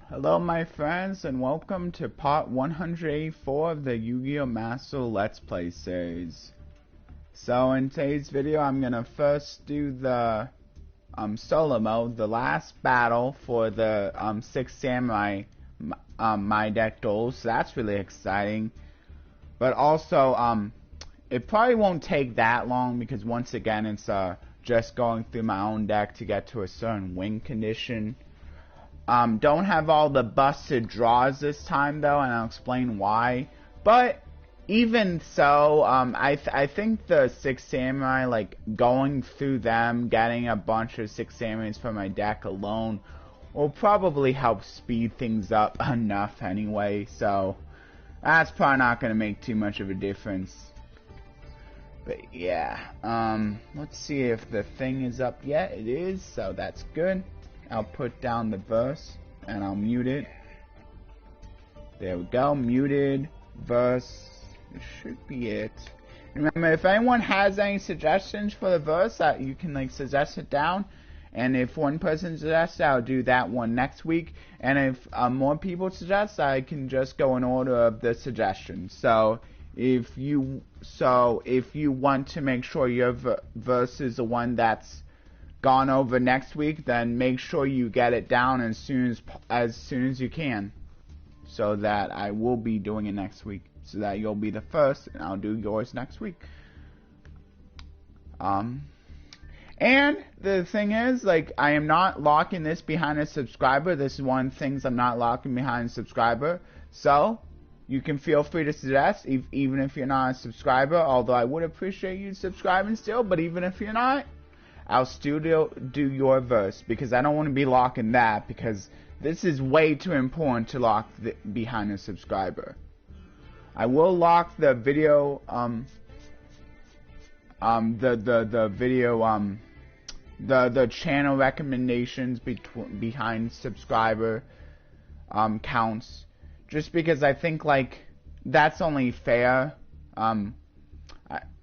Hello my friends, and welcome to part 184 of the Yu-Gi-Oh! Master Let's Play series. So in today's video I'm gonna first do the solo mode, the last battle for the 6 Samurai my deck duels, so that's really exciting. But also it probably won't take that long because once again it's just going through my own deck to get to a certain win condition. Don't have all the busted draws this time though, and I'll explain why. But even so, I think the 6 Samurai, like going through them, getting a bunch of 6 Samurais for my deck alone, will probably help speed things up enough anyway. So that's probably not going to make too much of a difference. But yeah, let's see if the thing is up yet. It is, so that's good. I'll put down the verse and I'll mute it. There we go, muted, verse. It should be it. Remember, if anyone has any suggestions for the verse, you can like suggest it down. And if one person suggests, I'll do that one next week. And if more people suggest, I can just go in order of the suggestions. So if you want to make sure your verse is the one that's gone over next week, then make sure you get it down as soon as you can, so that I will be doing it next week, so that you'll be the first and I'll do yours next week. And the thing is, like, I am not locking this behind a subscriber. This is one of the things I'm not locking behind a subscriber, so you can feel free to suggest, even if you're not a subscriber, although I would appreciate you subscribing still. But even if you're not, I'll still do your verse, because I don't want to be locking that, because this is way too important to lock behind a subscriber. I will lock the video, the channel recommendations behind subscriber counts, just because I think like that's only fair.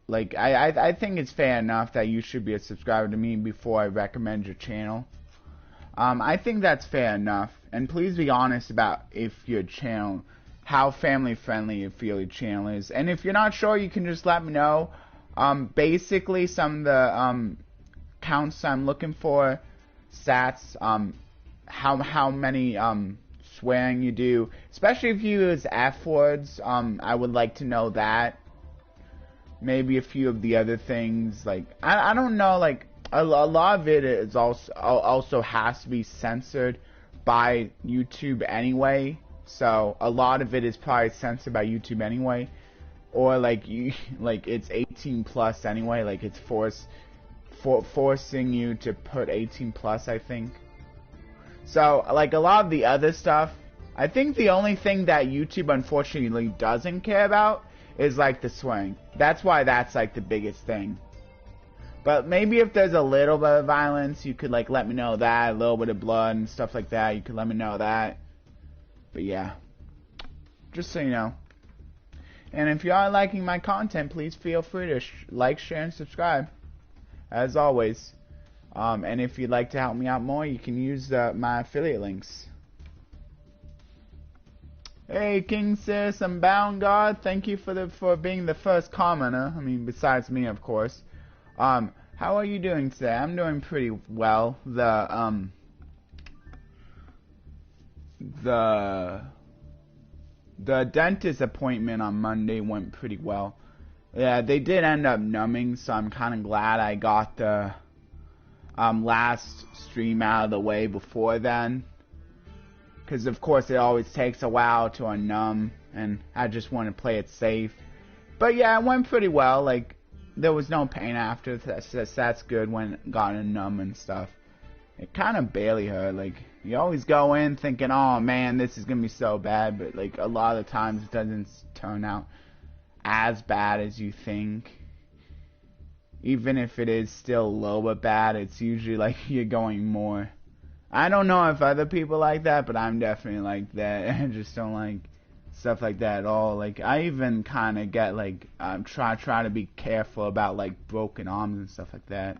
I think it's fair enough that you should be a subscriber to me before I recommend your channel. I think that's fair enough. And please be honest about how family friendly you feel your channel is. And if you're not sure, you can just let me know. Basically, some of the counts I'm looking for, stats, how many swearing you do, especially if you use F words. I would like to know that. Maybe a few of the other things, like I don't know, like a lot of it is also has to be censored by YouTube anyway, so a lot of it is probably censored by YouTube anyway, or like it's 18 plus anyway, like it's forcing you to put 18 plus, I think. So like a lot of the other stuff, I think the only thing that YouTube unfortunately doesn't care about is like the swearing. That's why that's like the biggest thing. But maybe if there's a little bit of violence, you could like let me know that, a little bit of blood and stuff like that, you could let me know that. But yeah, just so you know. And if you are liking my content, please feel free to like, share, and subscribe, as always. And if you'd like to help me out more, you can use my affiliate links. Hey King Sis, I'm Bound God. Thank you for being the first commenter. I mean, besides me, of course. How are you doing today? I'm doing pretty well. The dentist appointment on Monday went pretty well. Yeah, they did end up numbing, so I'm kind of glad I got the last stream out of the way before then. Because of course it always takes a while to unnumb, and I just want to play it safe. But yeah, it went pretty well. Like, there was no pain after. That's good when it got a numb and stuff. It kind of barely hurt. Like, you always go in thinking, oh man, this is gonna be so bad, but like a lot of the times it doesn't turn out as bad as you think. Even if it is still a little bit bad, it's usually like you're going more. I don't know if other people like that, but I'm definitely like that. I just don't like stuff like that at all. Like, I even kind of get like, try to be careful about like broken arms and stuff like that.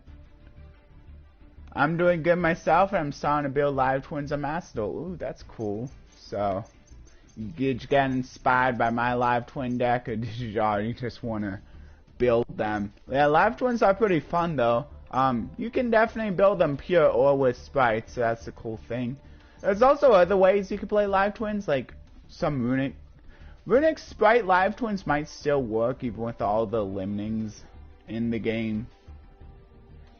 I'm doing good myself, and I'm starting to build live twins on Master. Ooh, that's cool. So, did you get inspired by my live twin deck, or did you already just want to build them? Yeah, live twins are pretty fun though. You can definitely build them pure or with sprites, so that's a cool thing. There's also other ways you can play live twins, like some runic sprite live twins might still work even with all the limitings in the game.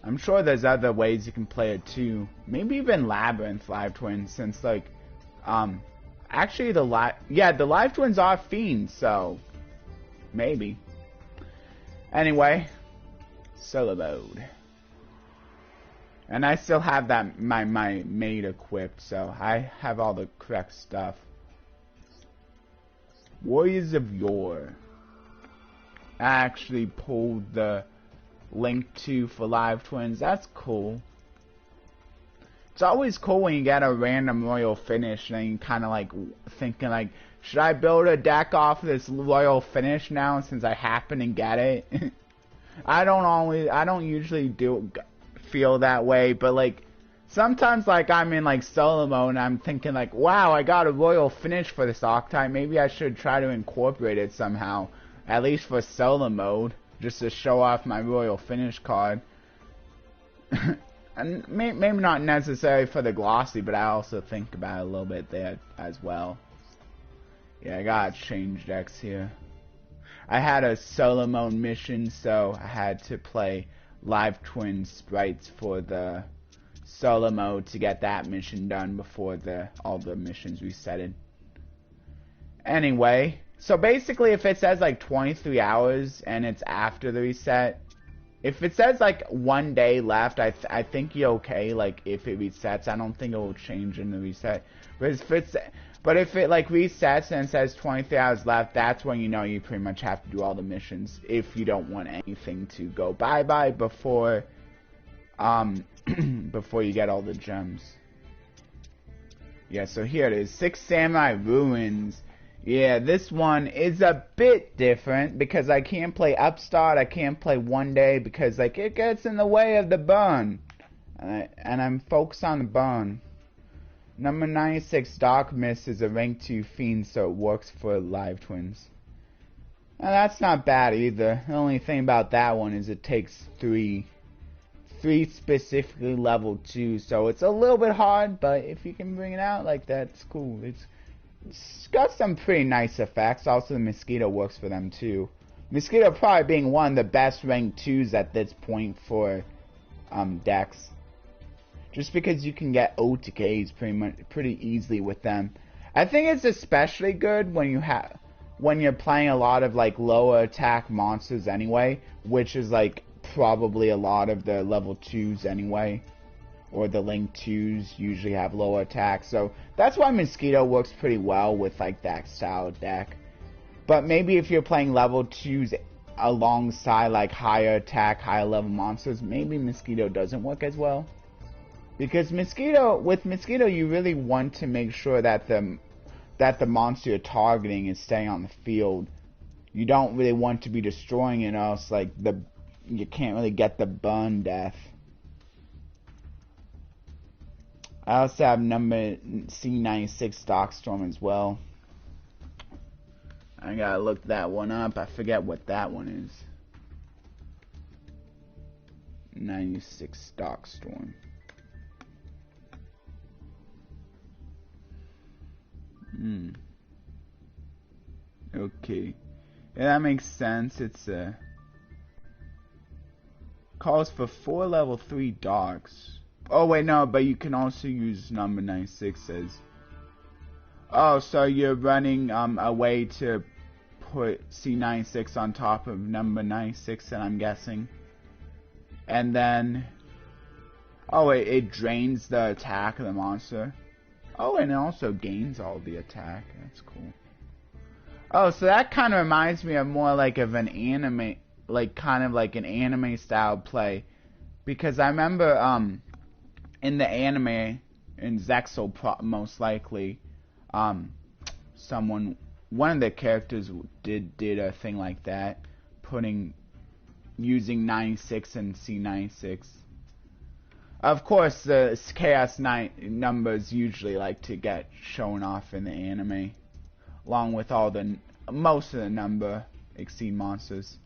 I'm sure there's other ways you can play it too. Maybe even Labyrinth live twins, since like, actually the live twins are fiends, so maybe. Anyway, solo mode. And I still have that my maid equipped, so I have all the correct stuff. Warriors of Yore. I actually pulled the link to for live twins. That's cool. It's always cool when you get a random royal finish and you kind of like thinking like, should I build a deck off this royal finish now since I happen to get it? I don't usually feel that way, but like sometimes like I'm in like solo mode and I'm thinking like, wow, I got a royal finish for this archetype. Maybe I should try to incorporate it somehow, at least for solo mode, just to show off my royal finish card. And maybe not necessary for the glossy, but I also think about it a little bit there as well. Yeah, I gotta change decks here. I had a solo mode mission, so I had to play live twin sprites for the solo mode to get that mission done before all the missions resetted. Anyway, so basically if it says like 23 hours and it's after the reset, if it says like 1 day left, I think you're okay. Like if it resets, I don't think it will change in the reset. But if it like resets and it says 23 hours left, that's when you know you pretty much have to do all the missions if you don't want anything to go bye-bye before before you get all the gems. Yeah, so here it is, 6 Samurai Ruins. Yeah, this one is a bit different because I can't play Upstart, I can't play 1 day because like it gets in the way of the burn. And I'm focused on the burn. Number 96, Dark Mist, is a rank 2 fiend, so it works for live twins. Now that's not bad either. The only thing about that one is it takes 3 specifically level 2, so it's a little bit hard, but if you can bring it out like that, it's cool. It's got some pretty nice effects. Also the Mosquito works for them too. Mosquito probably being one of the best rank 2s at this point for decks. Just because you can get OTKs pretty easily with them. I think it's especially good when you're playing a lot of like lower attack monsters anyway, which is like probably a lot of the level 2s anyway, or the link 2s usually have lower attack. So that's why Mosquito works pretty well with like that style deck. But maybe if you're playing level 2s alongside like higher attack, higher level monsters, maybe Mosquito doesn't work as well. Because with Mosquito, you really want to make sure that the monster you're targeting is staying on the field. You don't really want to be destroying it, or else like you can't really get the burn death. I also have number C96 Darkstorm as well. I gotta look that one up. I forget what that one is. 96 Darkstorm. Okay. Yeah, that makes sense. It's calls for 4 level 3 dogs. Oh wait, no, but you can also use number 96 as. Oh, so you're running a way to put C96 on top of number 96, and I'm guessing. And then it drains the attack of the monster. Oh, and it also gains all the attack. That's cool. Oh, so that kind of reminds me of more like of an anime, like kind of like an anime style play. Because I remember in the anime, in Zexal most likely, one of the characters did a thing like that, using 96 and C96. Of course, the Chaos Knight numbers usually like to get shown off in the anime, along with all the most of the number exceed monsters.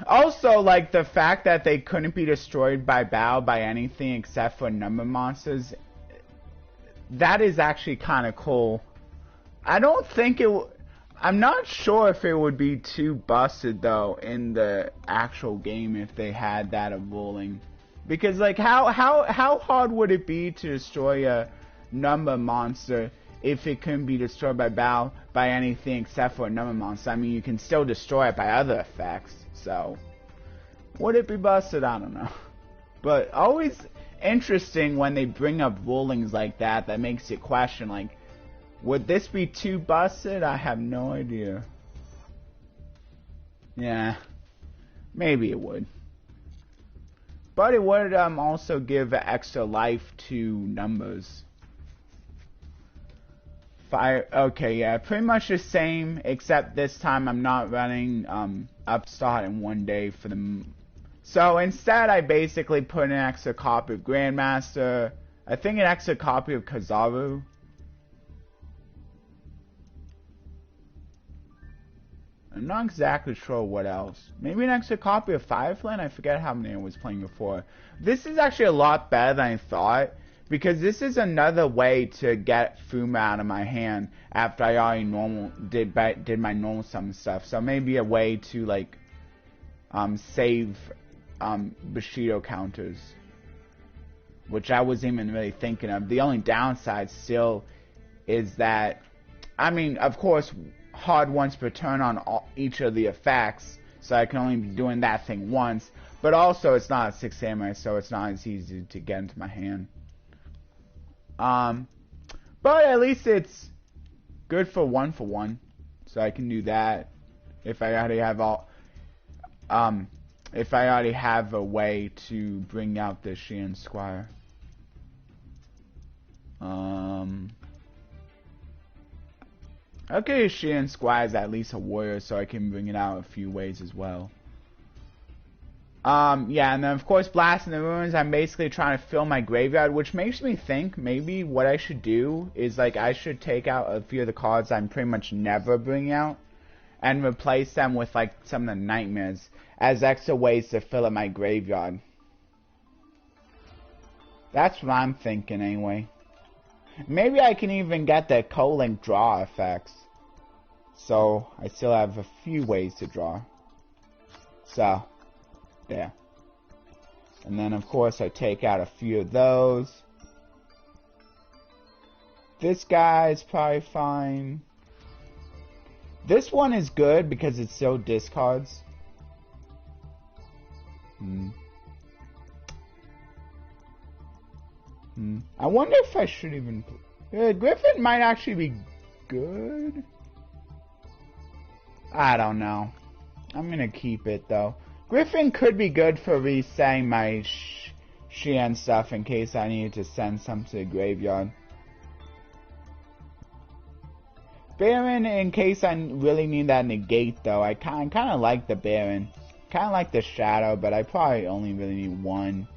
Also, like the fact that they couldn't be destroyed by battle by anything except for number monsters, that is actually kind of cool. I don't think it. I'm not sure if it would be too busted though in the actual game if they had that of ruling, because like how hard would it be to destroy a number monster if it couldn't be destroyed by battle by anything except for a number monster? I mean, you can still destroy it by other effects. So, would it be busted? I don't know. But always interesting when they bring up rulings like that. That makes you question, like, would this be too busted? I have no idea. Yeah, maybe it would. But it would also give extra life to numbers. Fire. Okay, yeah, pretty much the same, except this time I'm not running Upstart in one day for the. So instead, I basically put an extra copy of Grandmaster. I think an extra copy of Kazaru. I'm not exactly sure what else. Maybe an extra copy of Fireflame? I forget how many I was playing before. This is actually a lot better than I thought, because this is another way to get Fuma out of my hand after I already did my normal summon stuff. So maybe a way to like save Bushido counters, which I wasn't even really thinking of. The only downside still is that, I mean, of course, hard once per turn on each of the effects, so I can only be doing that thing once, but also it's not a 6 samurai, so it's not as easy to get into my hand. But at least it's good for 1-for-1, so I can do that if I already have if I already have a way to bring out the Shian Squire. Okay, Shian Squire is at least a warrior, so I can bring it out a few ways as well. Yeah, and then of course Blast in the Ruins, I'm basically trying to fill my graveyard, which makes me think maybe what I should do is like I should take out a few of the cards I'm pretty much never bringing out and replace them with like some of the nightmares as extra ways to fill up my graveyard. That's what I'm thinking anyway. Maybe I can even get the co-link draw effects. So, I still have a few ways to draw. So, there. And then, of course, I take out a few of those. This guy's probably fine. This one is good because it still discards. I wonder if I should even... Griffin might actually be good. I don't know. I'm gonna keep it though. Griffin could be good for resetting my Shian stuff in case I need to send some to the graveyard. Baron in case I really need that negate though. I kind of like the Baron. Kind of like the Shadow, but I probably only really need one.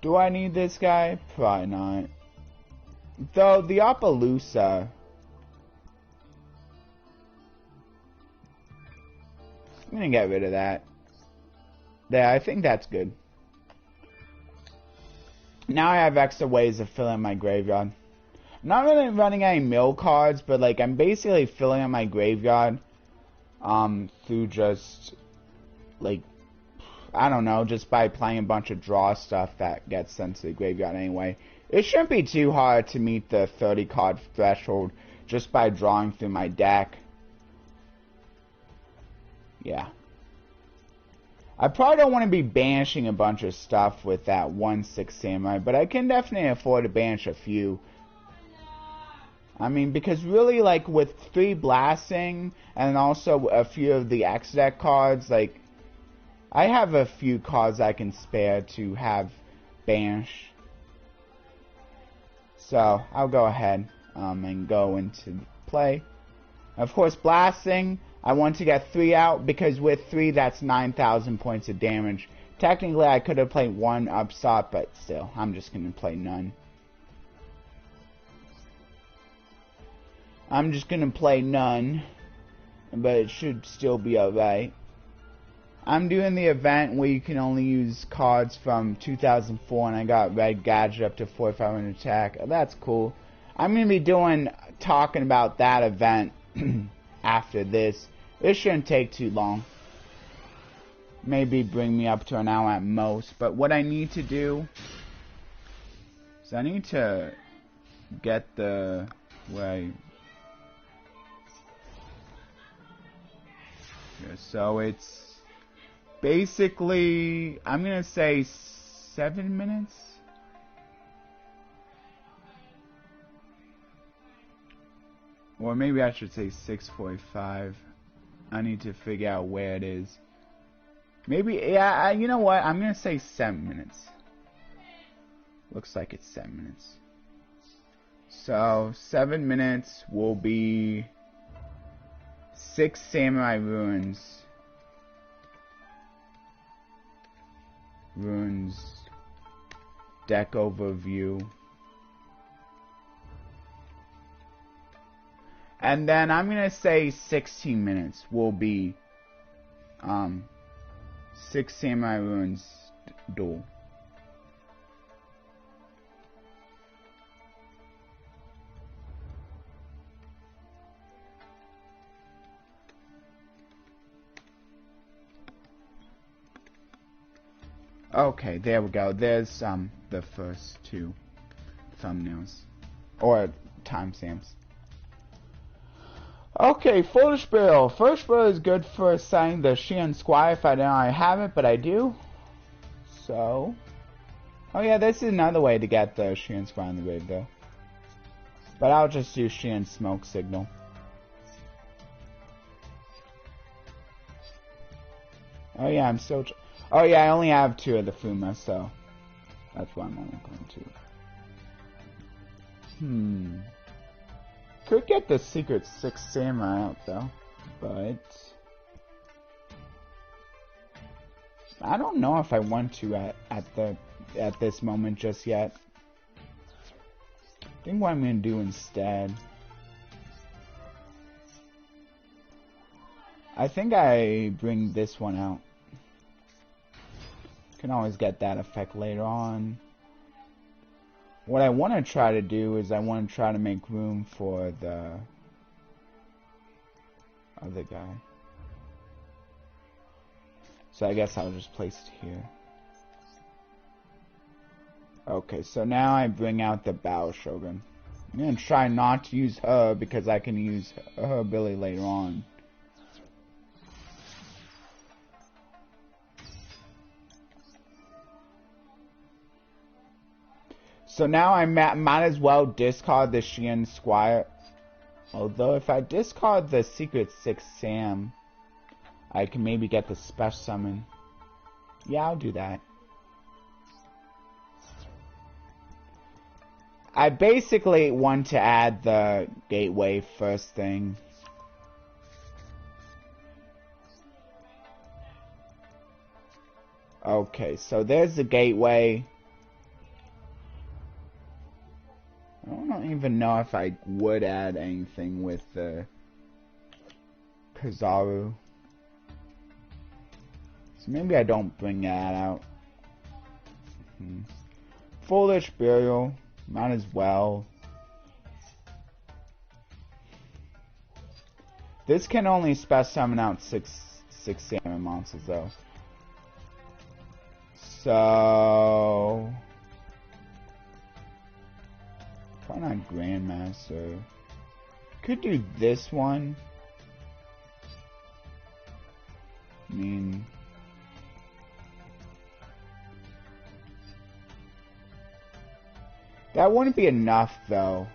Do I need this guy? Probably not. Though, the Appaloosa. I'm gonna get rid of that. Yeah, I think that's good. Now I have extra ways to fill in my graveyard. I'm not really running any mill cards, but like I'm basically filling in my graveyard through just like, I don't know, just by playing a bunch of draw stuff that gets sent to the graveyard anyway. It shouldn't be too hard to meet the 30 card threshold just by drawing through my deck. Yeah. I probably don't want to be banishing a bunch of stuff with that 1/6 samurai, but I can definitely afford to banish a few. I mean, because really, like, with 3 blasting and also a few of the X deck cards, like, I have a few cards I can spare to have banish. So, I'll go ahead and go into play. Of course, blasting, I want to get 3 out because with 3, that's 9,000 points of damage Technically, I could have played one upstart, but still, I'm just gonna play none. I'm just gonna play none, but it should still be alright. I'm doing the event where you can only use cards from 2004, and I got Red Gadget up to 4500 attack. That's cool. I'm gonna be talking about that event after this. This shouldn't take too long. Maybe bring me up to an hour at most. But what I need to do is I need to get the way. So it's basically, I'm gonna say 7 minutes. Or maybe I should say 6:45. I need to figure out where it is. Maybe, yeah, you know what? I'm gonna say 7 minutes. Looks like it's 7 minutes. So, 7 minutes will be 6 Samurai Ruins. Ruins deck overview. And then I'm gonna say 16 minutes will be 6 Samurai Ruins duel. Okay, there we go. There's the first two thumbnails or timestamps. Okay, Foolish Bill. Foolish Bill is good for saying the Sheehan Squire if I don't already have it, but I do. So, oh yeah, this is another way to get the Sheehan Squire in the raid though. But I'll just use Sheehan Smoke Signal. Oh yeah, I'm still. Oh yeah, I only have 2 of the Fuma, so that's why I'm only going to. Could get the secret 6 Samurai out though, but I don't know if I want to at this moment just yet. I think what I'm gonna do instead, I think I bring this one out. Can always get that effect later on. What I want to try to do is I want to try to make room for the other guy. So I guess I'll just place it here. Okay, so now I bring out the Battle Shogun. I'm going to try not to use her because I can use her ability later on. So now I might as well discard the Sheehan Squire. Although if I discard the Secret 6 Sam, I can maybe get the Special Summon. Yeah, I'll do that. I basically want to add the Gateway first thing. Okay, so there's the Gateway. I don't even know if I would add anything with the Kazaru. So maybe I don't bring that out. Foolish Burial. Might as well. This can only special summon out six salmon monsters though. So probably not Grandmaster. Could do this one. I mean, that wouldn't be enough though.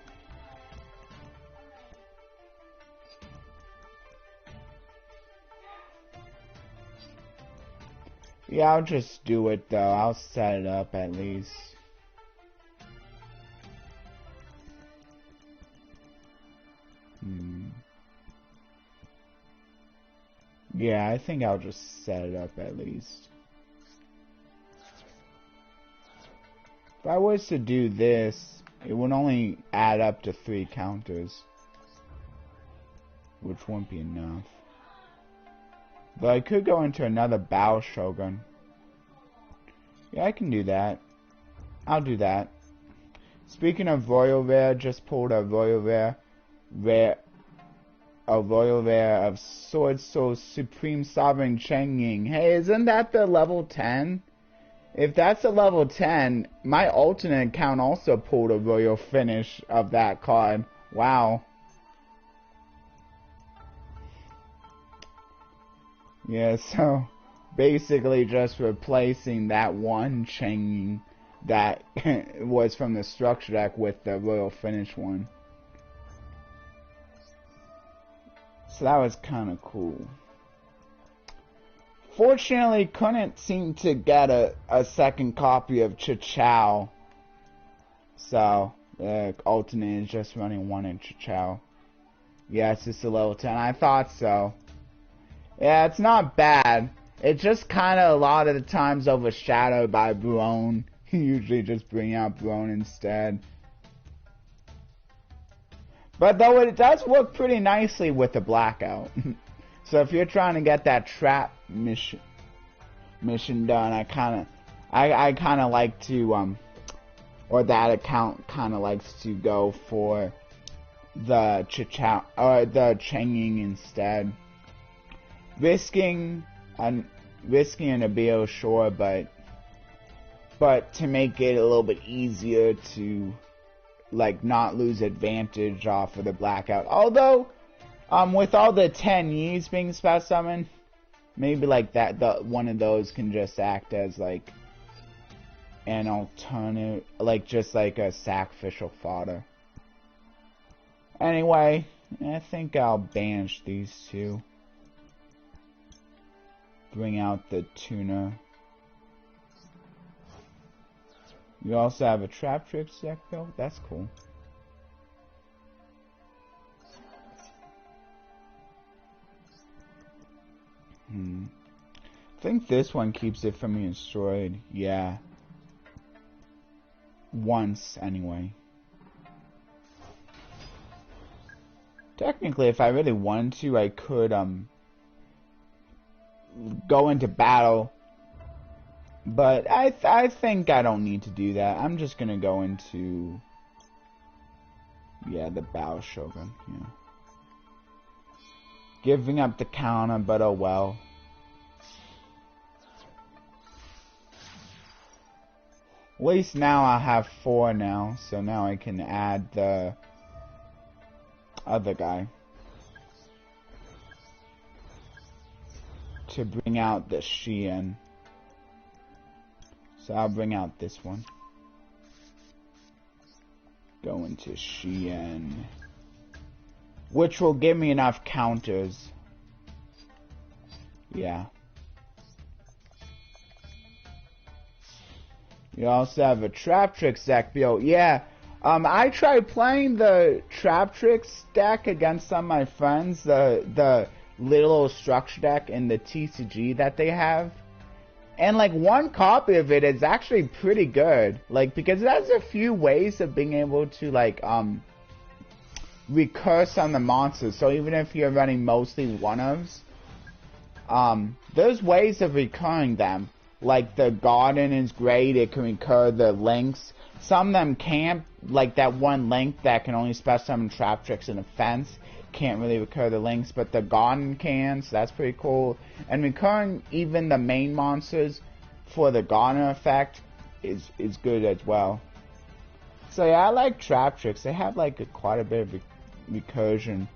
Yeah, I'll just do it though. I'll set it up at least. Yeah, I think I'll just set it up at least. If I was to do this, it would only add up to 3 counters, which wouldn't be enough. But I could go into another Bao Shogun. Yeah, I can do that. I'll do that. Speaking of Royal Rare, just pulled a Royal Rare. A Royal Rare of Sword Soul Supreme Sovereign Cheng-Ying. Hey, isn't that the level 10? If that's a level 10, my alternate account also pulled a Royal Finish of that card. Wow. Yeah, so basically just replacing that one Cheng-Ying that was from the structure deck with the Royal Finish one. So that was kind of cool. Fortunately, couldn't seem to get a second copy of Chichao. So, the alternate is just running 1 in Chichao. Yeah, it's just a level 10. I thought so. Yeah, it's not bad. It's just kind of a lot of the times overshadowed by Brone. Usually just bring out Brone instead. But though it does work pretty nicely with the blackout. So if you're trying to get that trap mission done, I kind of like to or that account kind of likes to go for the Chichao or the Cheng-Ying instead. Risking an Abio, sure, but to make it a little bit easier to like not lose advantage off of the blackout. Although with all the 10 Ys being special summoned, maybe like that one of those can just act as like an alternative, like just like a sacrificial fodder. Anyway, I think I'll banish these two. Bring out the Tuna. You also have a Trap Tricks deck though? That's cool. I think this one keeps it from being destroyed. Yeah. Once, anyway. Technically, if I really wanted to, I could, go into battle. But I think I don't need to do that. I'm just gonna go into, yeah, the Bao Shogun, yeah. Giving up the counter, but oh well. At least now I have 4 now, so now I can add the other guy to bring out the Xian. So I'll bring out this one. Go into Xian, which will give me enough counters. Yeah. You also have a Trap Tricks deck build. Yeah. I tried playing the Trap Tricks deck against some of my friends, the little structure deck in the TCG that they have. And like one copy of it is actually pretty good. Like because it has a few ways of being able to like recurse on the monsters. So even if you're running mostly one-ofs, there's ways of recurring them. Like the garden is great, it can recur the links. Some of them can't, like that one link that can only special summon Trap Tricks in a fence can't really recur the links, but the garden can, so that's pretty cool. And recurring even the main monsters for the garden effect is good as well. So yeah, I like Trap Tricks. They have like quite a bit of recursion,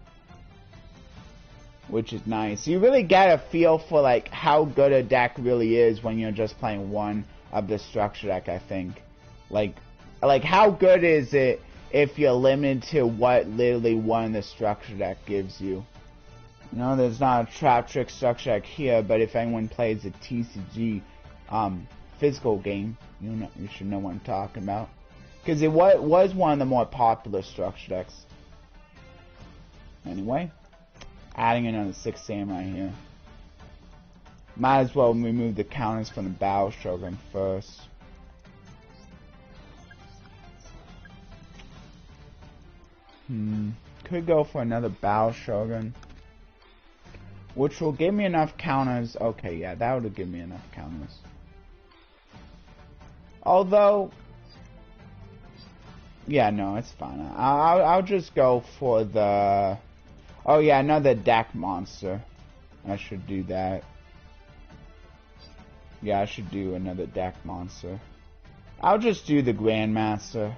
which is nice. You really get a feel for like how good a deck really is when you're just playing one of the structure deck, I think. Like how good is it if you're limited to what literally one of the structure deck gives you? You know, there's not a Trap Trick structure deck here, but if anyone plays a TCG physical game, you should know what I'm talking about. Because it was one of the more popular structure decks. Anyway, adding another 6 Samurai here. Might as well remove the counters from the Bao Shogun first. Could go for another Bao Shogun, which will give me enough counters. Okay, yeah, that would give me enough counters. Although, yeah, no, it's fine. I'll just go for the. Oh yeah, another deck monster. I should do that. Yeah, I should do another deck monster. I'll just do the Grandmaster.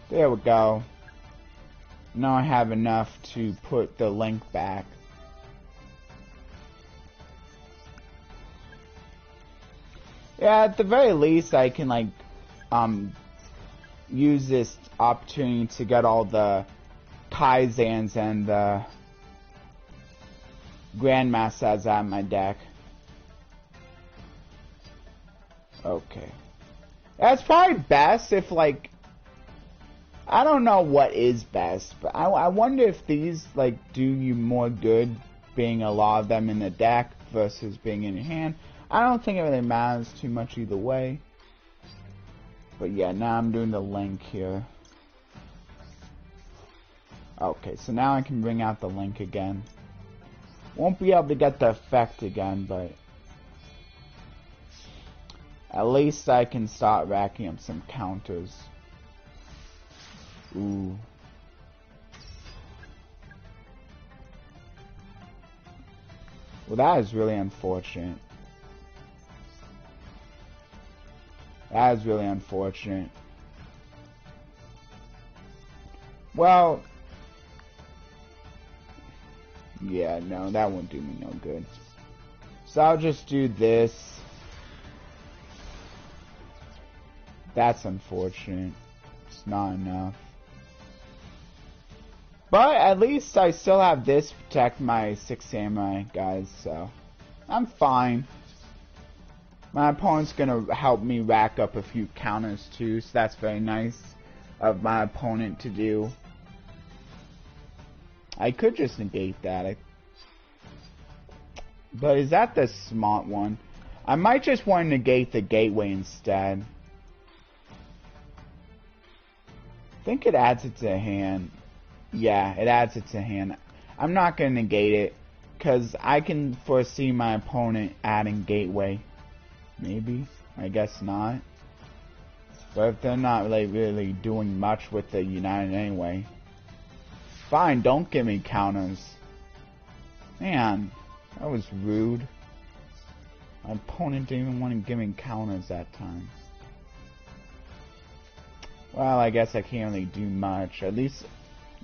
There we go. Now I have enough to put the link back. Yeah, at the very least I can like use this opportunity to get all the Kaizans and the Grandmasters out of my deck. Okay. That's probably best if like I don't know what is best, but I wonder if these like do you more good being a lot of them in the deck versus being in your hand. I don't think it really matters too much either way. But yeah, now I'm doing the link here. Okay, so now I can bring out the link again. Won't be able to get the effect again, but at least I can start racking up some counters. Ooh. Well, that is really unfortunate. That is really unfortunate. Well, yeah, no, that won't do me no good. So I'll just do this. That's unfortunate. It's not enough. But at least I still have this to protect my 6 samurai guys, so I'm fine. My opponent's gonna help me rack up a few counters too, so that's very nice of my opponent to do. I could just negate that. But is that the smart one? I might just want to negate the gateway instead. I think it adds it to hand. Yeah, it adds it to hand. I'm not going to negate it, because I can foresee my opponent adding gateway. Maybe. I guess not. But if they're not really doing much with the United anyway. Fine, don't give me counters. Man, that was rude. My opponent didn't even want to give me counters that time. Well, I guess I can't really do much. At least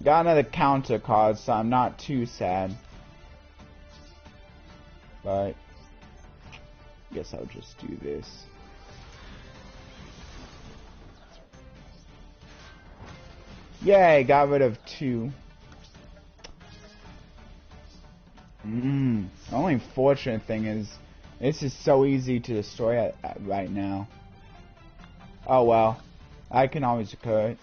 got another counter card, so I'm not too sad. But I guess I'll just do this. Yay, got rid of 2. The only fortunate thing is this is so easy to destroy right now. Oh well, I can always occur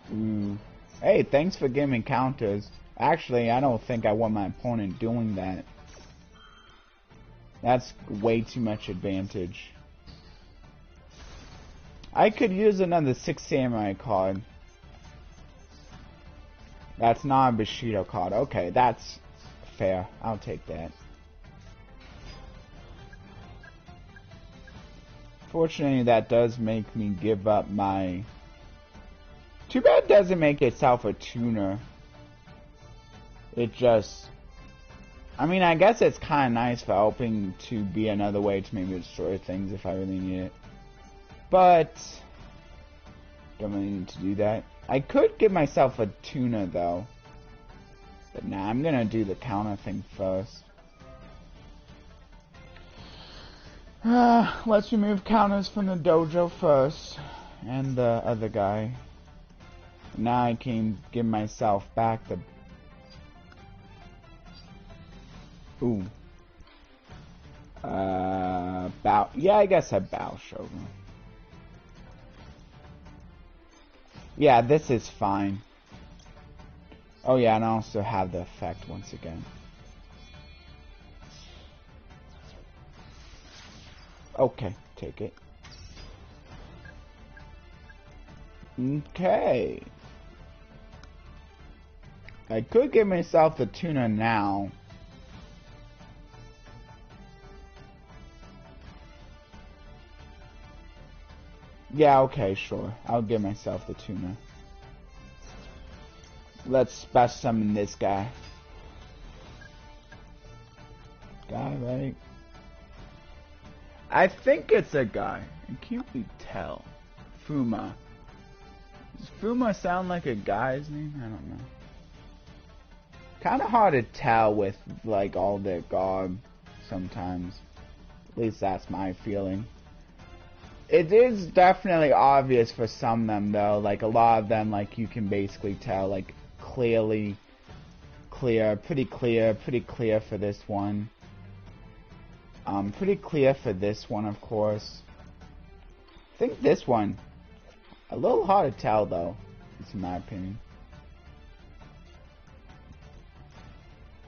it. Hey, thanks for giving me counters. Actually, I don't think I want my opponent doing that. That's way too much advantage. I could use another 6 samurai card. That's not a Bushido card. Okay, that's fair. I'll take that. Fortunately, that does make me give up my... Too bad it doesn't make itself a tuner. It just... I mean, I guess it's kind of nice for helping to be another way to maybe destroy things if I really need it. But... don't really need to do that. I could give myself a tuner though. But nah, I'm gonna do the counter thing first. Let's remove counters from the dojo first. And the other guy. Now I can give myself back the... Ooh. Bao... Yeah, I guess a Bao Shogun. Yeah, this is fine. Oh yeah, and I also have the effect once again. Okay, take it. Okay. I could give myself the tuna now. Yeah, okay, sure. I'll give myself the tuna. Let's special summon this guy. Guy, right? I think it's a guy. I can't really tell. Fuma. Does Fuma sound like a guy's name? I don't know. Kind of hard to tell with, like, all their garb sometimes. At least that's my feeling. It is definitely obvious for some of them, though. Like, a lot of them, like, you can basically tell, like, pretty clear for this one. Pretty clear for this one, of course. I think this one, a little hard to tell, though. It's in my opinion.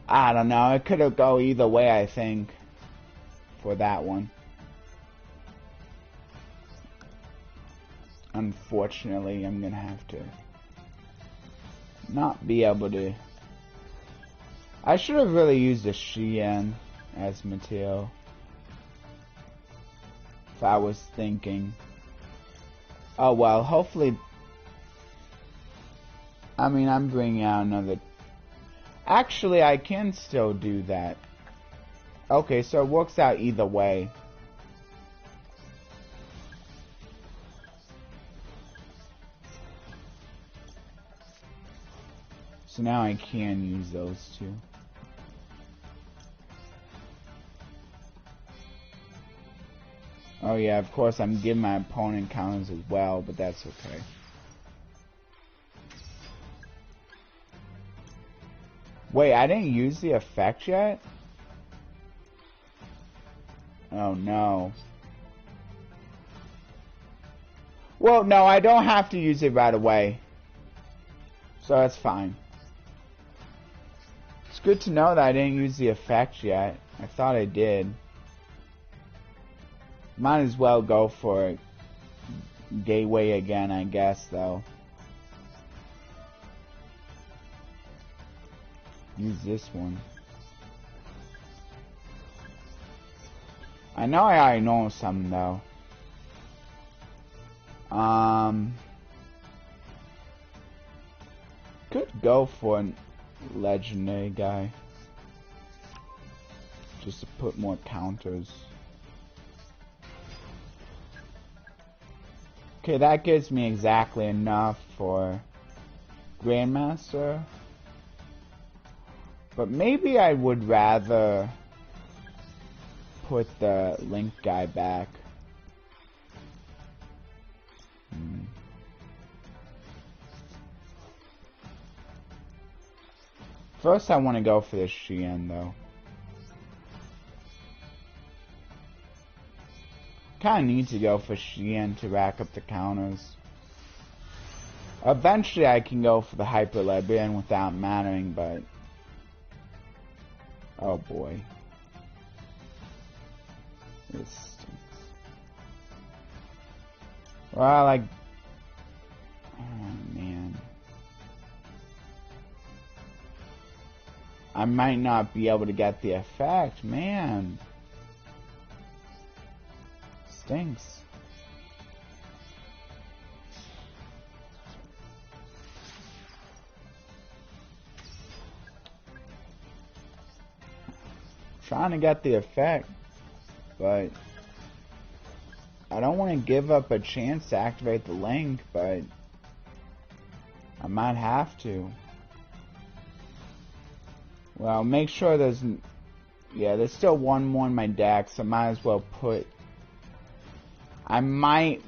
I don't know. It could have go either way, I think, for that one. Unfortunately, I'm gonna have to not be able to. I should have really used a Shien as material. If I was thinking. Oh well, hopefully. I mean, I'm bringing out another. Actually, I can still do that. Okay, so it works out either way. So now I can use those two. Oh yeah, of course I'm giving my opponent counters as well, but that's okay. Wait, I didn't use the effect yet? Oh no. Well, no, I don't have to use it right away. So that's fine. It's good to know that I didn't use the effect yet. I thought I did. Might as well go for Gateway again, I guess, though. Use this one. I know I already know some, though. Could go for a legendary guy. Just to put more counters. Okay, that gives me exactly enough for Grandmaster. But maybe I would rather put the Link guy back. First I want to go for the Shien though. Kinda need to go for Shien to rack up the counters. Eventually I can go for the Hyper Librarian without mattering, but oh boy. This stinks. Well, like, oh man. I might not be able to get the effect, man. Stinks. Trying to get the effect, but I don't want to give up a chance to activate the Link, but I might have to. Well, make sure there's, yeah, there's still one more in my deck, so I might as well put, I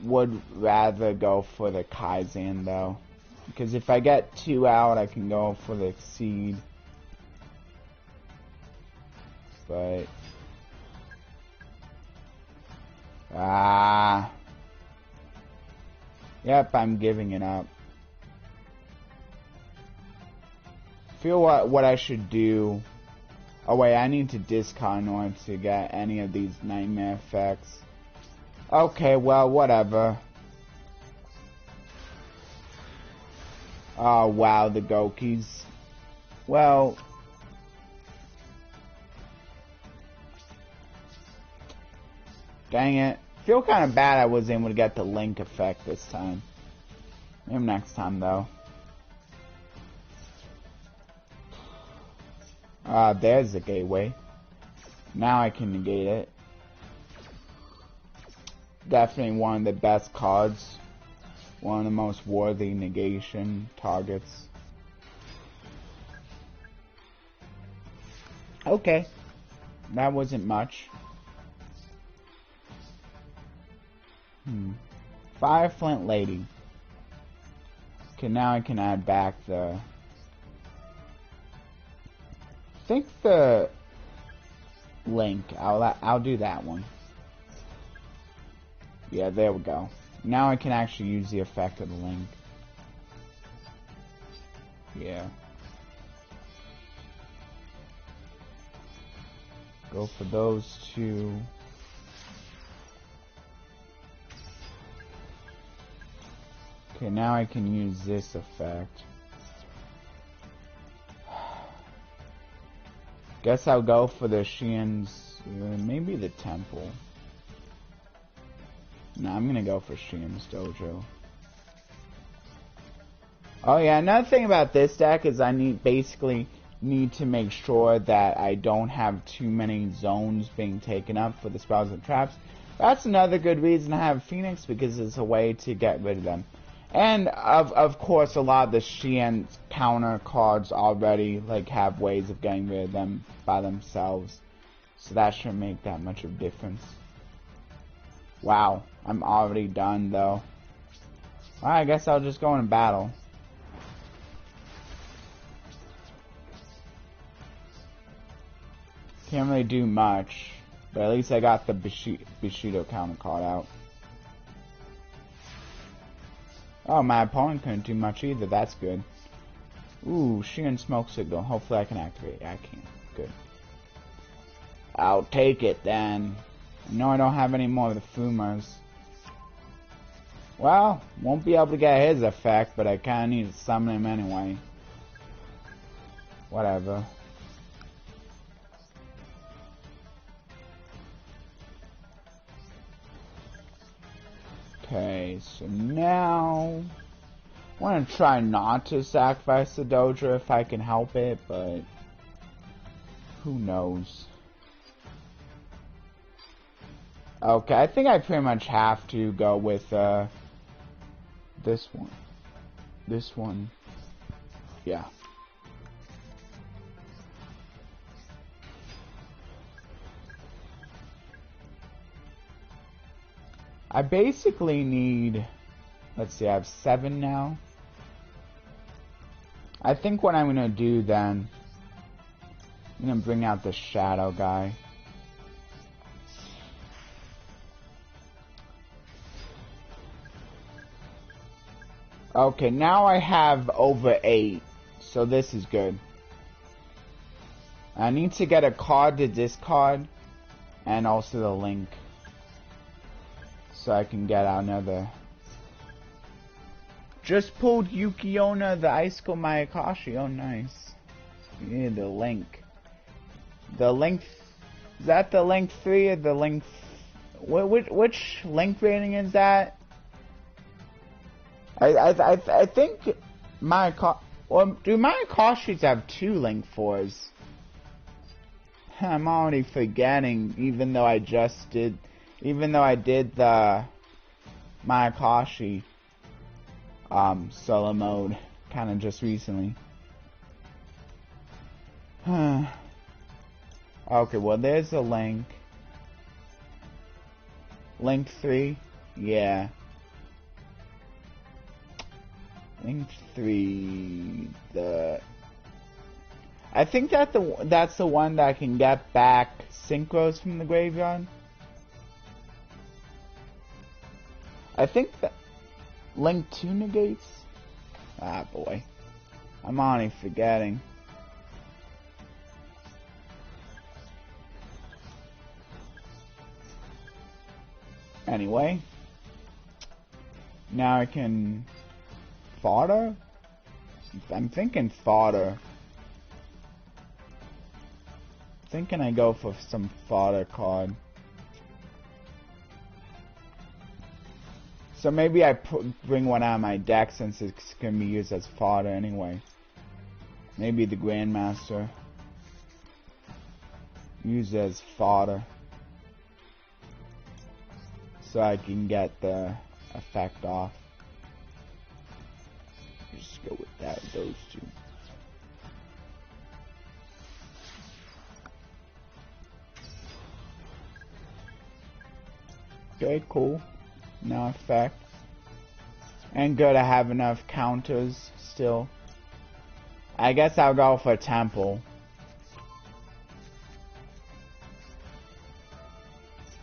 would rather go for the Kaizen though, because if I get 2 out, I can go for the Exceed, but, yep, I'm giving it up. Feel what I should do. Oh wait, I need to discard in order to get any of these nightmare effects. Okay, well, whatever. Oh, wow, the Gokis. Well... Dang it. Feel kind of bad I wasn't able to get the link effect this time. Maybe next time, though. There's the gateway. Now I can negate it. Definitely one of the best cards. One of the most worthy negation targets. Okay. That wasn't much. Fire Flint Lady. Okay, now I can add back the... I think the link. I'll do that one. Yeah, there we go. Now I can actually use the effect of the link. Yeah. Go for those two. Okay, now I can use this effect. Guess I'll go for the Shien's, maybe the Temple. No, I'm gonna go for Shien's Dojo. Oh yeah, another thing about this deck is I basically need to make sure that I don't have too many zones being taken up for the spells and traps. That's another good reason to have Phoenix, because it's a way to get rid of them. And of course, a lot of the Shien counter cards already have ways of getting rid of them by themselves, so that shouldn't make that much of a difference. Wow, I'm already done though. Alright, I guess I'll just go into battle. Can't really do much, but at least I got the Bushido counter card out. Oh, my opponent couldn't do much either. That's good. Ooh, Shien Smoke Signal. Hopefully I can activate it. I can. Good. I'll take it then. No, I don't have any more of the Fumas. Well, won't be able to get his effect, but I kinda need to summon him anyway. Whatever. Okay, so now I want to try not to sacrifice the Dojo if I can help it, but who knows. Okay, I think I pretty much have to go with this one. This one. Yeah. I basically need, let's see, I have 7 now. I think what I'm gonna do then, I'm gonna bring out the Shadow guy. Okay, now I have over 8, so this is good. I need to get a card to discard, and also the link, so I can get out another. Just pulled Yukiona the Icicle Mayakashi. Oh, nice. Yeah, the link. The link. Is that the link 3 or the link? Which link rating is that? I think Mayakashi. Well, do Mayakashis have 2 link 4s? I'm already forgetting, even though I just did. Even though I did the Mayakashi solo mode kind of just recently. Okay, well there's a link. Link 3? Yeah. Link 3, I think that's the one that can get back synchros from the graveyard. I think that Link 2 negates? Ah, boy. I'm already forgetting. Anyway. Now I can... Fodder? I'm thinking fodder. Thinking I go for some fodder card. So maybe I bring one out of my deck since it's going to be used as fodder anyway. Maybe the Grandmaster. Use it as fodder. So I can get the effect off. Just go with that, those two. Okay, cool. No effect. And good, I have enough counters still. I guess I'll go for Temple.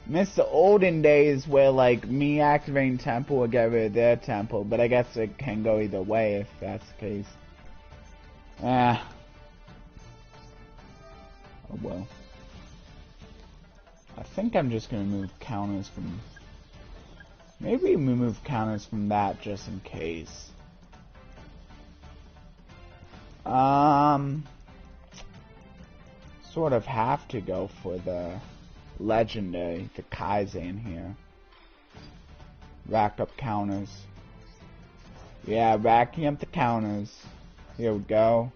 Miss the olden days where like me activating Temple would get rid of their Temple, but I guess it can go either way if that's the case. Oh well. I think I'm just gonna move counters from... Maybe we move counters from that just in case. Sort of have to go for the legendary, the Kaizen here. Rack up counters. Yeah, racking up the counters. Here we go.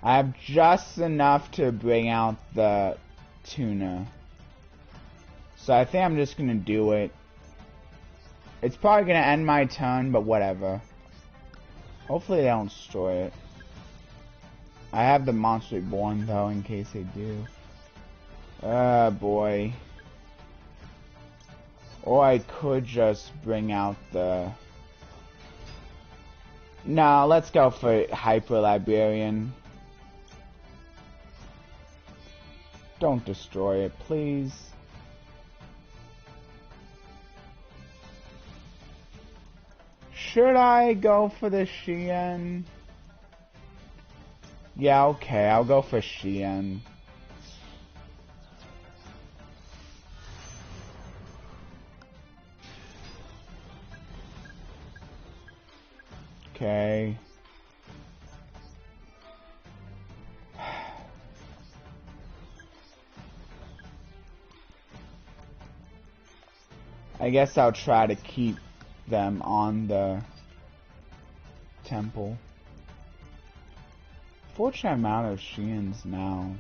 I have just enough to bring out the tuna. So I think I'm just gonna do it. It's probably gonna end my turn, but whatever. Hopefully they don't destroy it. I have the Monster Reborn though, in case they do. Boy. Or I could just bring out the... No, let's go for Hyper Librarian. Don't destroy it, please. Should I go for the Shien? Yeah, okay, I'll go for Shien. Okay. I guess I'll try to keep them on the temple. Fortunately, I'm out of Shiens now.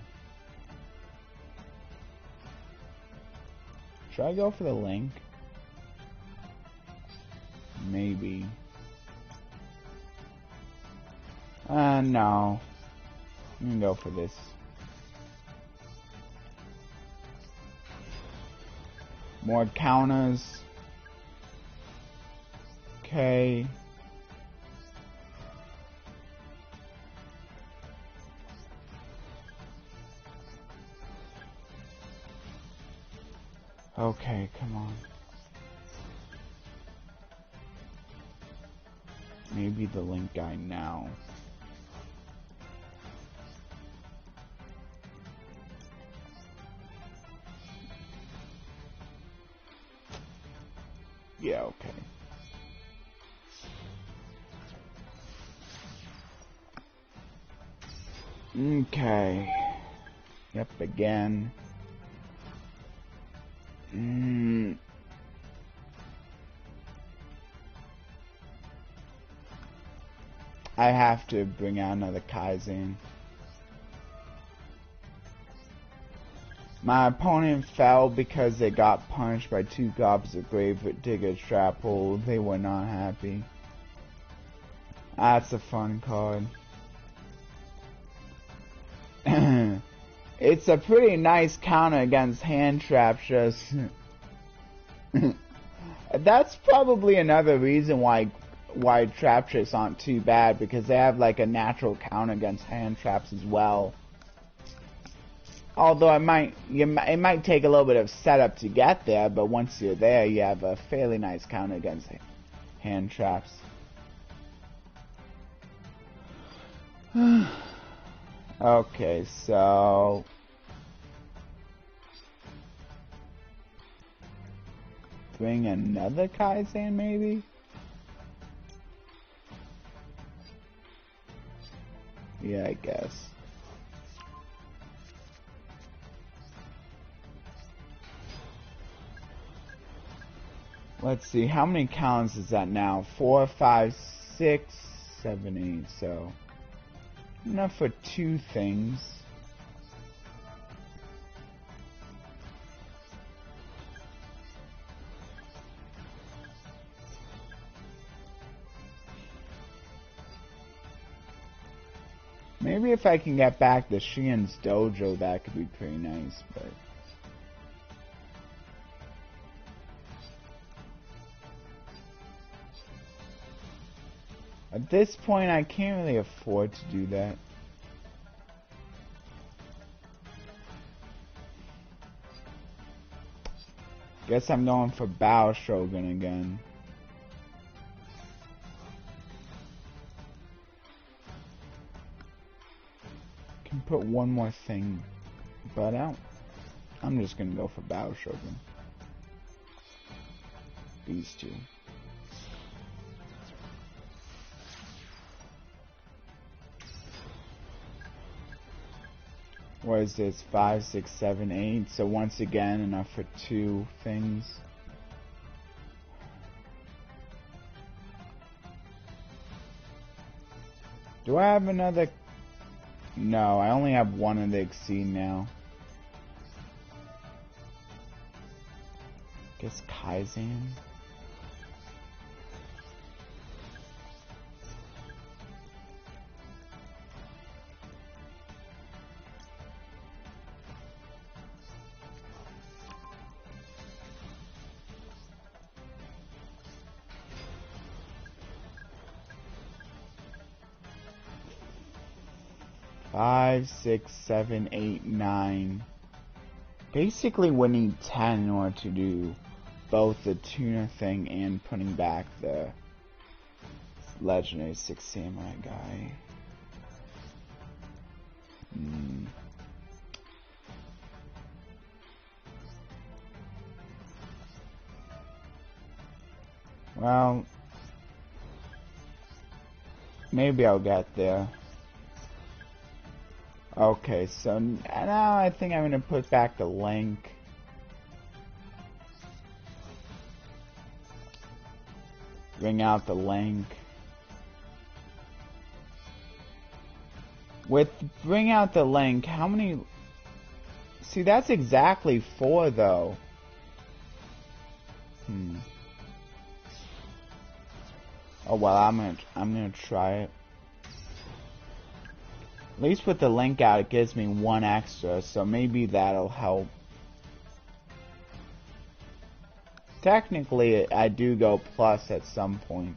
Should I go for the Link? Maybe. No. I'm gonna go for this. More counters. Okay. Okay, come on. Maybe the Link guy now. Yeah, okay. Okay. Yep, again. I have to bring out another Kaizen. My opponent fell because they got punished by 2 copies of Grave Digger Trap Hole. They were not happy. That's a fun card. It's a pretty nice counter against hand traps, just... That's probably another reason why trap tricks aren't too bad, because they have like a natural counter against hand traps as well. Although it might take a little bit of setup to get there, but once you're there, you have a fairly nice counter against hand traps. Okay, so bring another Kaizen maybe? Yeah, I guess. Let's see, how many counts is that now? 4, 5, 6, 7, 8, so enough for 2 things. Maybe if I can get back to Shien's dojo, that could be pretty nice, but at this point, I can't really afford to do that. Guess I'm going for Bao Shogun again. Can put one more thing, but I'm just gonna go for Bao Shogun. These two. What is this? 5, 6, 7, 8. So once again, enough for 2 things. Do I have another? No, I only have one of the Exceed now. Guess Kaizen. Five, 6, 7, 8, 9. Basically, we need 10 in order to do both the tuna thing and putting back the legendary 6 samurai guy. Well, maybe I'll get there. Okay, so now I think I'm gonna put back the link. Bring out the link. With bring out the link, how many? See, that's exactly 4 though. Oh well, I'm gonna try it. At least with the link out, it gives me 1 extra, so maybe that'll help. Technically, I do go plus at some point.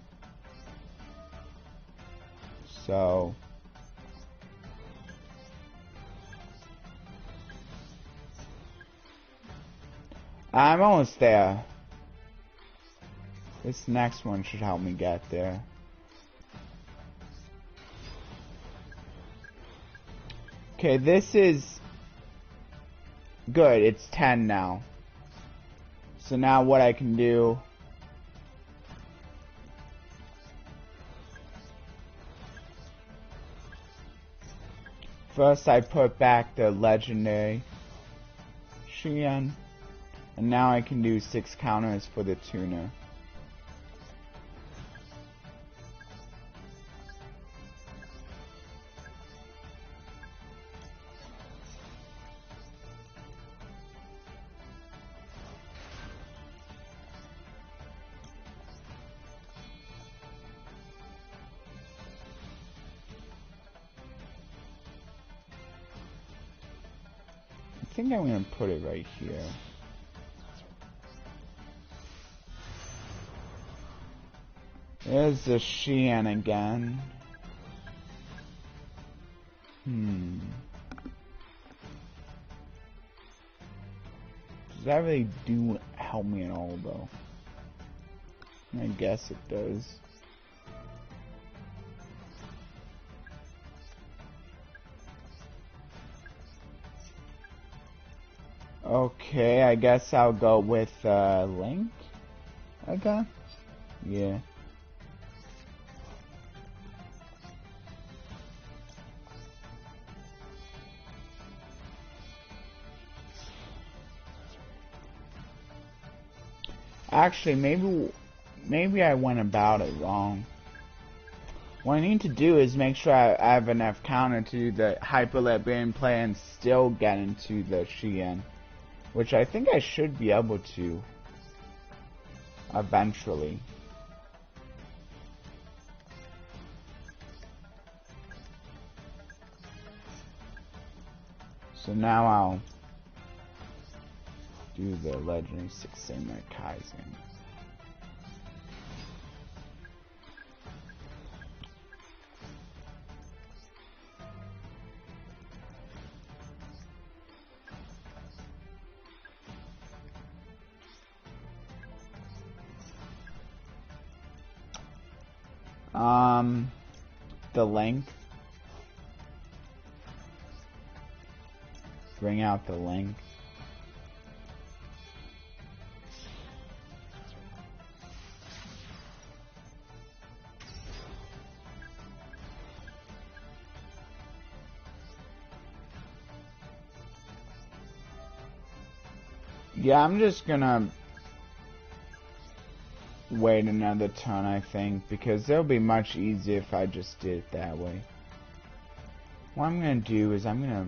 So I'm almost there. This next one should help me get there. Okay, this is good. It's 10 now. So now what I can do, first I put back the legendary Shien, and now I can do 6 counters for the tuner. I think I'm going to put it right here. There's the Shien again. Does that really do help me at all, though? I guess it does. Okay, I guess I'll go with Link. Okay. Yeah. Actually, maybe I went about it wrong. What I need to do is make sure I have enough counter to do the Hyper Librarian play and still get into the Shien, which I think I should be able to eventually. So now I'll do the Legendary 6 Samurai Kaizen. The Link. Bring out the Link. Yeah, I'm just gonna wait another turn, I think, because it'll be much easier if I just did it that way. What I'm gonna do is I'm gonna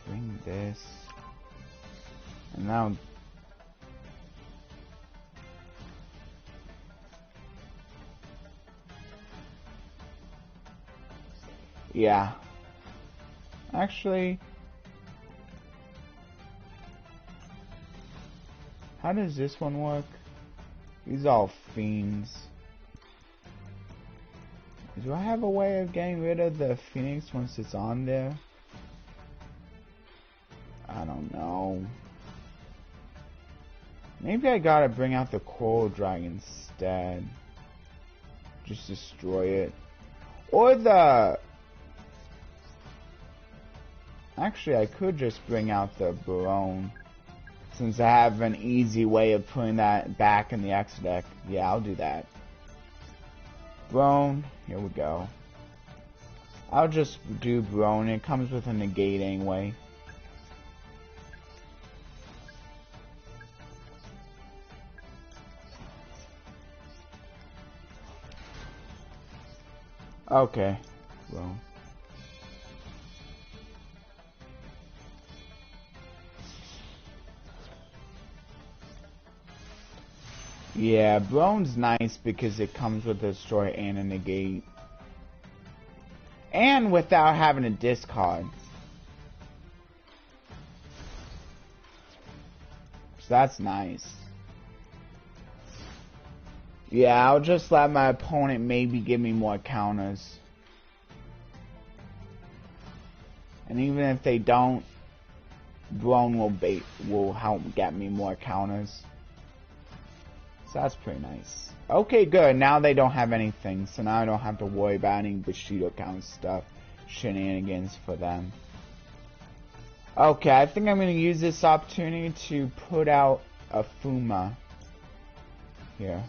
bring this, and now yeah, actually, how does this one work? These are all fiends. Do I have a way of getting rid of the Phoenix once it's on there? I don't know. Maybe I gotta bring out the Coral Dragon instead. Just destroy it. Or the... Actually, I could just bring out the Barone, since I have an easy way of putting that back in the X deck. Yeah, I'll do that. Barone, here we go. I'll just do Barone. It comes with a negate anyway. Okay, Barone. Yeah, Barone's nice because it comes with a destroy and a negate. And without having a discard. So that's nice. Yeah, I'll just let my opponent maybe give me more counters. And even if they don't, Barone will help get me more counters. So that's pretty nice. Okay, good. Now they don't have anything, so now I don't have to worry about any Bushido count stuff, shenanigans for them. Okay, I think I'm going to use this opportunity to put out a Fuma here.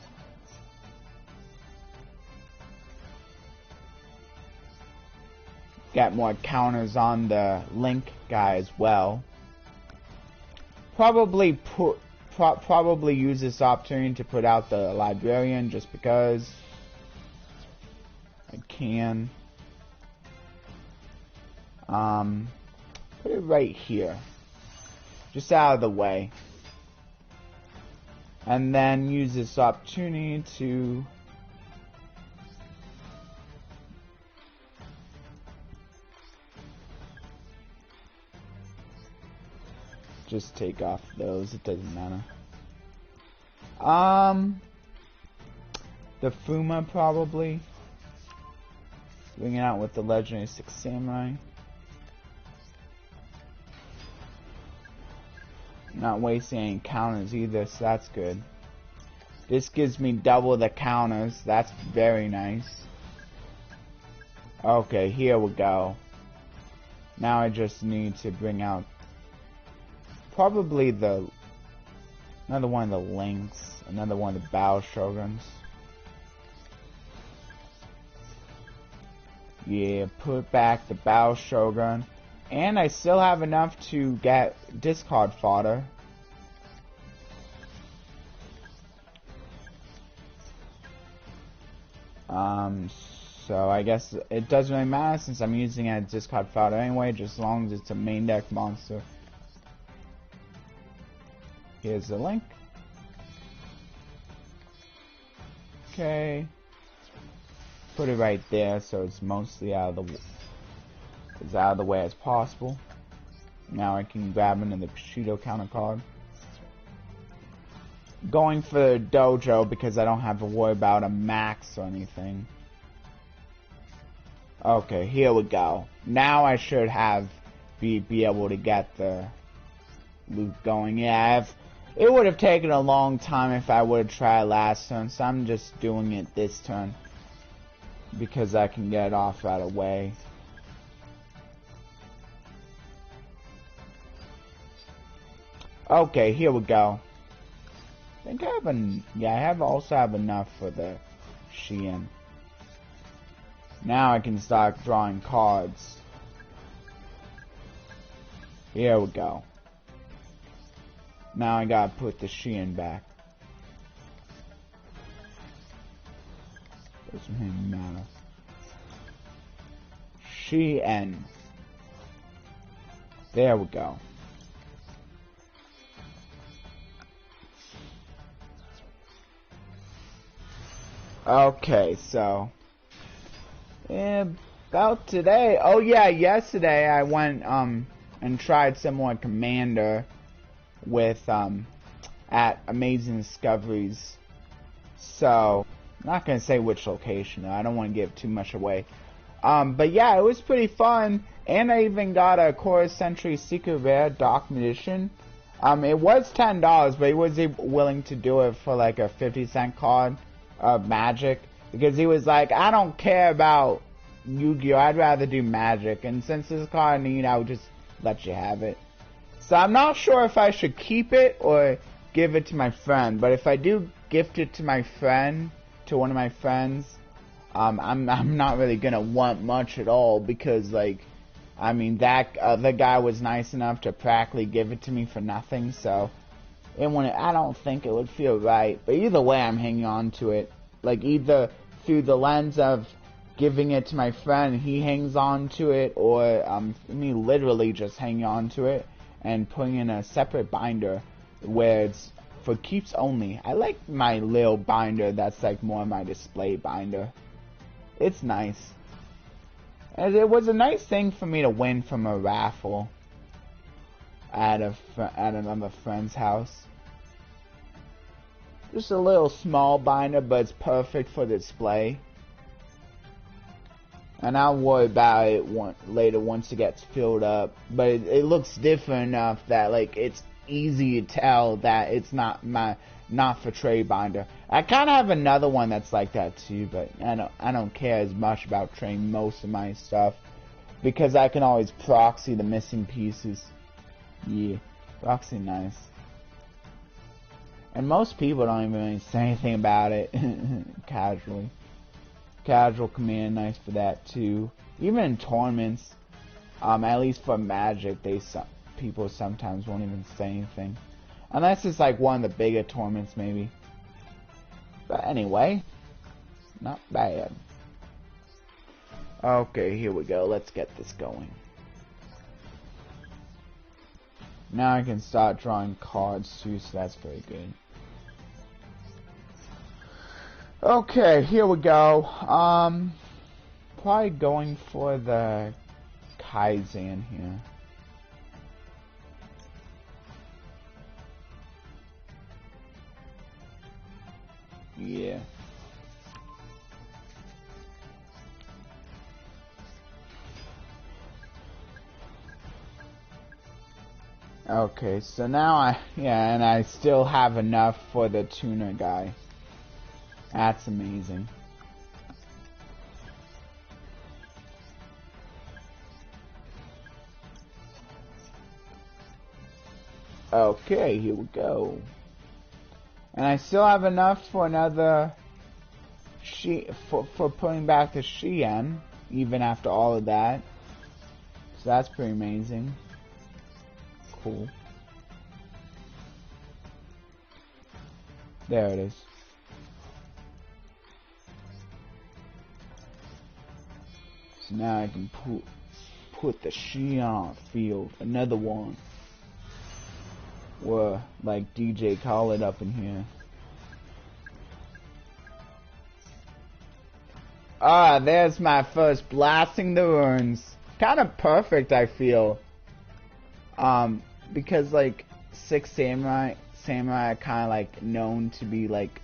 Get more counters on the Link guy as well. Probably use this opportunity to put out the Librarian just because I can. Put it right here, just out of the way, and then use this opportunity to just take off those. It doesn't matter. The Fuma probably. Bring it out with the Legendary 6 Samurai. Not wasting any counters either, so that's good. This gives me double the counters. That's very nice. Okay, here we go. Now I just need to bring out probably another one of the links, another one of the Battle Shoguns. Yeah, put back the Battle Shogun. And I still have enough to get discard fodder. So I guess it doesn't really matter since I'm using it as discard fodder anyway, just as long as it's a main deck monster. Here's the link. Okay. Put it right there so it's mostly out of the way as possible. Now I can grab another Bushido counter card. Going for Dojo because I don't have to worry about a max or anything. Okay, here we go. Now I should be able to get the loop going. Yeah, it would have taken a long time if I would have tried last turn, so I'm just doing it this turn because I can get it off right away. Okay, here we go. I think I also have enough for the Shein. Now I can start drawing cards. Here we go. Now I gotta put the Shein back. Doesn't really matter. Shein. There we go. Okay, so about today. Oh yeah, yesterday I went and tried Similar Commander with at Amazing Discoveries. So I'm not gonna say which location. I don't want to give too much away. But yeah, it was pretty fun, and I even got a Chorus Century Secret Rare Dark Magician. It was $10, but he was willing to do it for like a 50-cent card of Magic, because he was like, I don't care about Yu-Gi-Oh! I'd rather do Magic, and since this card I need, I would just let you have it. So I'm not sure if I should keep it or give it to my friend, but if I do gift it to my friend, to one of my friends, I'm not really gonna want much at all, because like, I mean, that other guy was nice enough to practically give it to me for nothing, so I don't think it would feel right. But either way, I'm hanging on to it. Like, either through the lens of giving it to my friend, he hangs on to it, or me literally just hanging on to it and putting in a separate binder where it's for keeps only. I like my little binder that's like more my display binder. It's nice. And it was a nice thing for me to win from a raffle at another friend's house. Just a little small binder, but it's perfect for display. And I'll worry about it later once it gets filled up. But it looks different enough that like it's easy to tell that it's not for trade binder. I kind of have another one that's like that too, but I don't care as much about trading most of my stuff because I can always proxy the missing pieces. Yeah, proxy nice. And most people don't even really say anything about it. Casually. Casual command, nice for that too. Even in tournaments, at least for Magic, people sometimes won't even say anything. Unless it's like one of the bigger tournaments, maybe. But anyway, not bad. Okay, here we go. Let's get this going. Now I can start drawing cards too, so that's very good. Okay, here we go. Probably going for the Kaizen here. Yeah. Okay, so now and I still have enough for the tuner guy. That's amazing. Okay, here we go. And I still have enough for another for putting back the Xian, even after all of that. So that's pretty amazing. Cool. There it is. So now I can put the Xian field, another one. Or like DJ Khaled up in here. Ah, there's my first blasting the runes. Kind of perfect, I feel. Because like Six Samurai are kind of like known to be like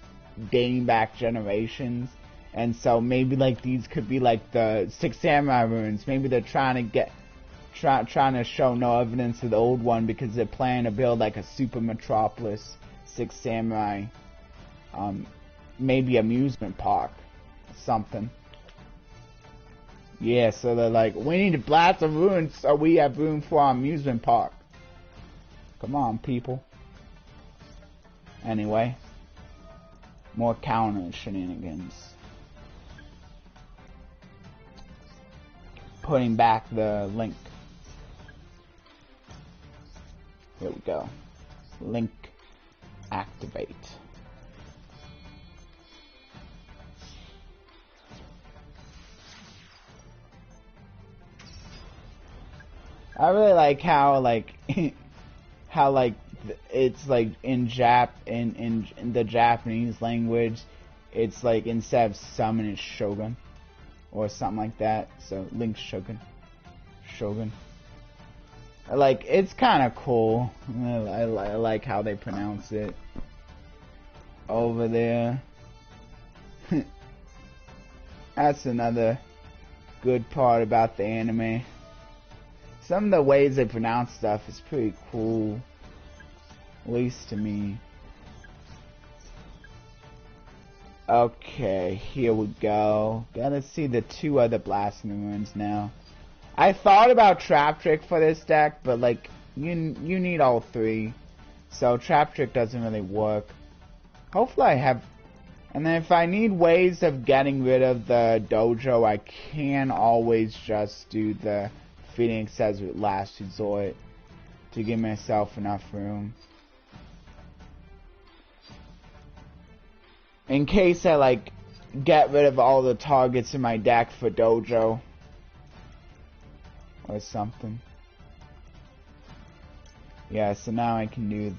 dating back generations, and so maybe like these could be like the Six Samurai runes. Maybe they're trying to show no evidence of the old one because they're planning to build like a super metropolis Six Samurai, maybe amusement park, something. Yeah, so they're like, we need to blast the ruins so we have room for our amusement park. Come on, people. Anyway, more counter shenanigans. Putting back the link. Here we go. Link activate. I really like how it's like in the Japanese language, it's like instead of summon it's Shogun or something like that. So Link Shogun. Like, it's kind of cool. I like how they pronounce it over there. That's another good part about the anime. Some of the ways they pronounce stuff is pretty cool. At least to me. Okay, here we go. Gotta see the two other blasting runes now. I thought about Trap Trick for this deck, but like, you need all three. So Trap Trick doesn't really work. Hopefully I have... And then if I need ways of getting rid of the dojo, I can always just do the Phoenix as last resort to give myself enough room. In case I like get rid of all the targets in my deck for dojo or something. Yeah, so now I can do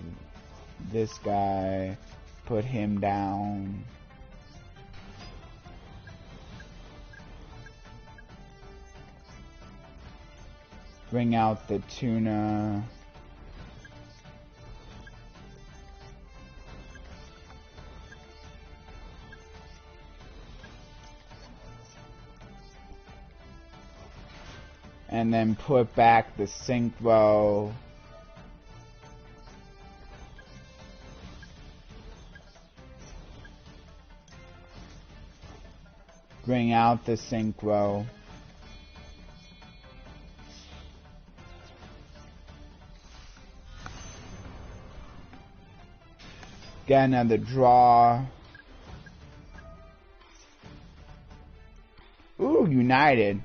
this guy, put him down. Bring out the tuna. And then put back the synchro. Bring out the synchro. Get another draw. Ooh, United.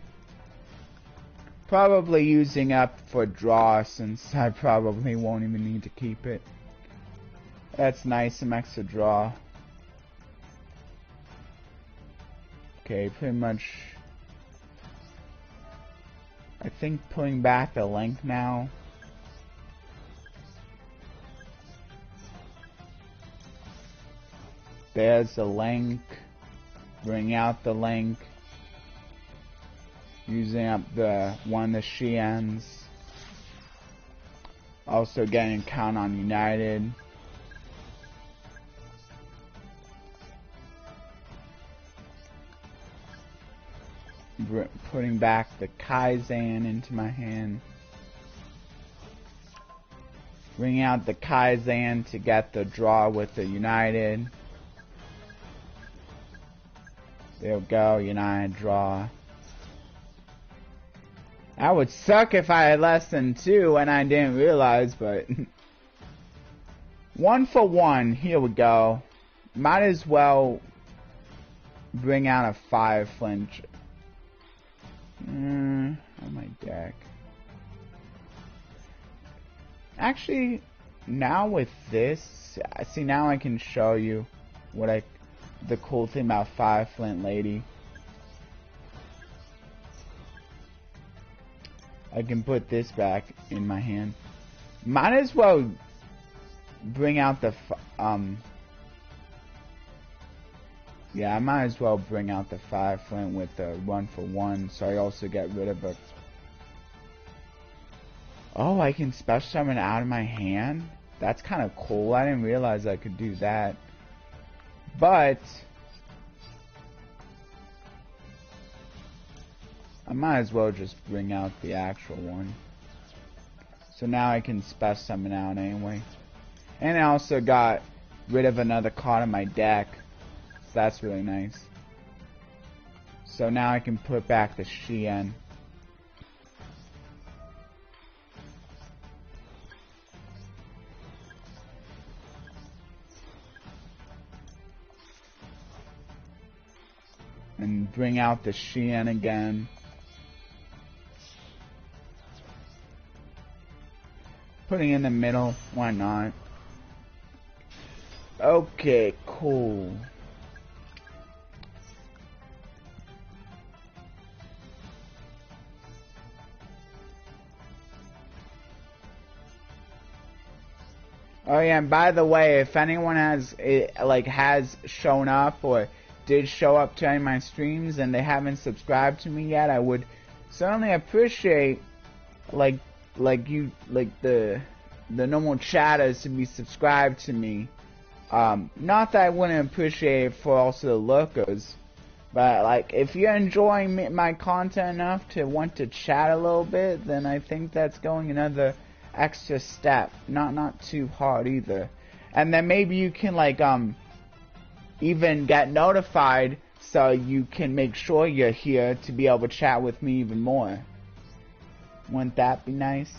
Probably using up for draw since I probably won't even need to keep it. That's nice, some extra draw. Okay, pretty much. I think putting back the link now. There's the link. Bring out the link. Using up one of the Xians. Also getting a count on United. Putting back the Kaizen into my hand. Bring out the Kaizen to get the draw with the United. There we go, United draw. That would suck if I had less than 2 and I didn't realize, but 1 for 1. Here we go. Might as well bring out a 5 flinch. On my deck. Actually, now with this, see, now I can show you what the cool thing about 5 flint lady. I can put this back in my hand. Might as well bring out the yeah, I might as well bring out the 5 flint with the 1 for 1, so I also get rid of a... Oh, I can special summon out of my hand? That's kind of cool. I didn't realize I could do that. But I might as well just bring out the actual one. So now I can special summon out anyway. And I also got rid of another card in my deck. So that's really nice. So now I can put back the Shien. And bring out the Shien again. Putting in the middle, why not? Okay, cool. Oh yeah, and by the way, if anyone has shown up or did show up to any of my streams and they haven't subscribed to me yet, I would certainly appreciate the normal chatters to be subscribed to me. Not that I wouldn't appreciate it for also the lurkers, but like if you're enjoying my content enough to want to chat a little bit, then I think that's going another extra step. Not too hard either. And then maybe you can even get notified so you can make sure you're here to be able to chat with me even more. Wouldn't that be nice?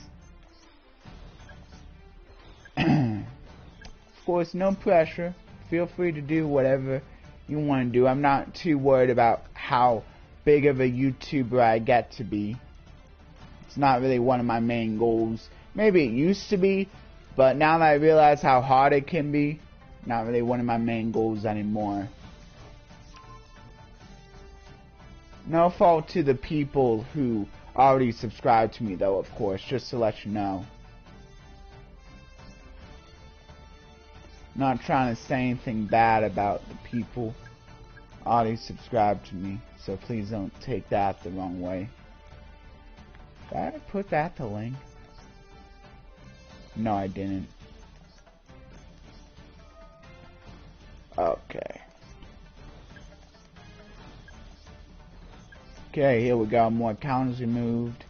Of course, no pressure. Feel free to do whatever you want to do. I'm not too worried about how big of a YouTuber I get to be. It's not really one of my main goals. Maybe it used to be, but now that I realize how hard it can be, not really one of my main goals anymore. No fault to the people who already subscribed to me though, of course, just to let you know. Not trying to say anything bad about the people already subscribed to me, so please don't take that the wrong way. Did I put that to link? No, I didn't. Okay. Okay, here we go. More counters removed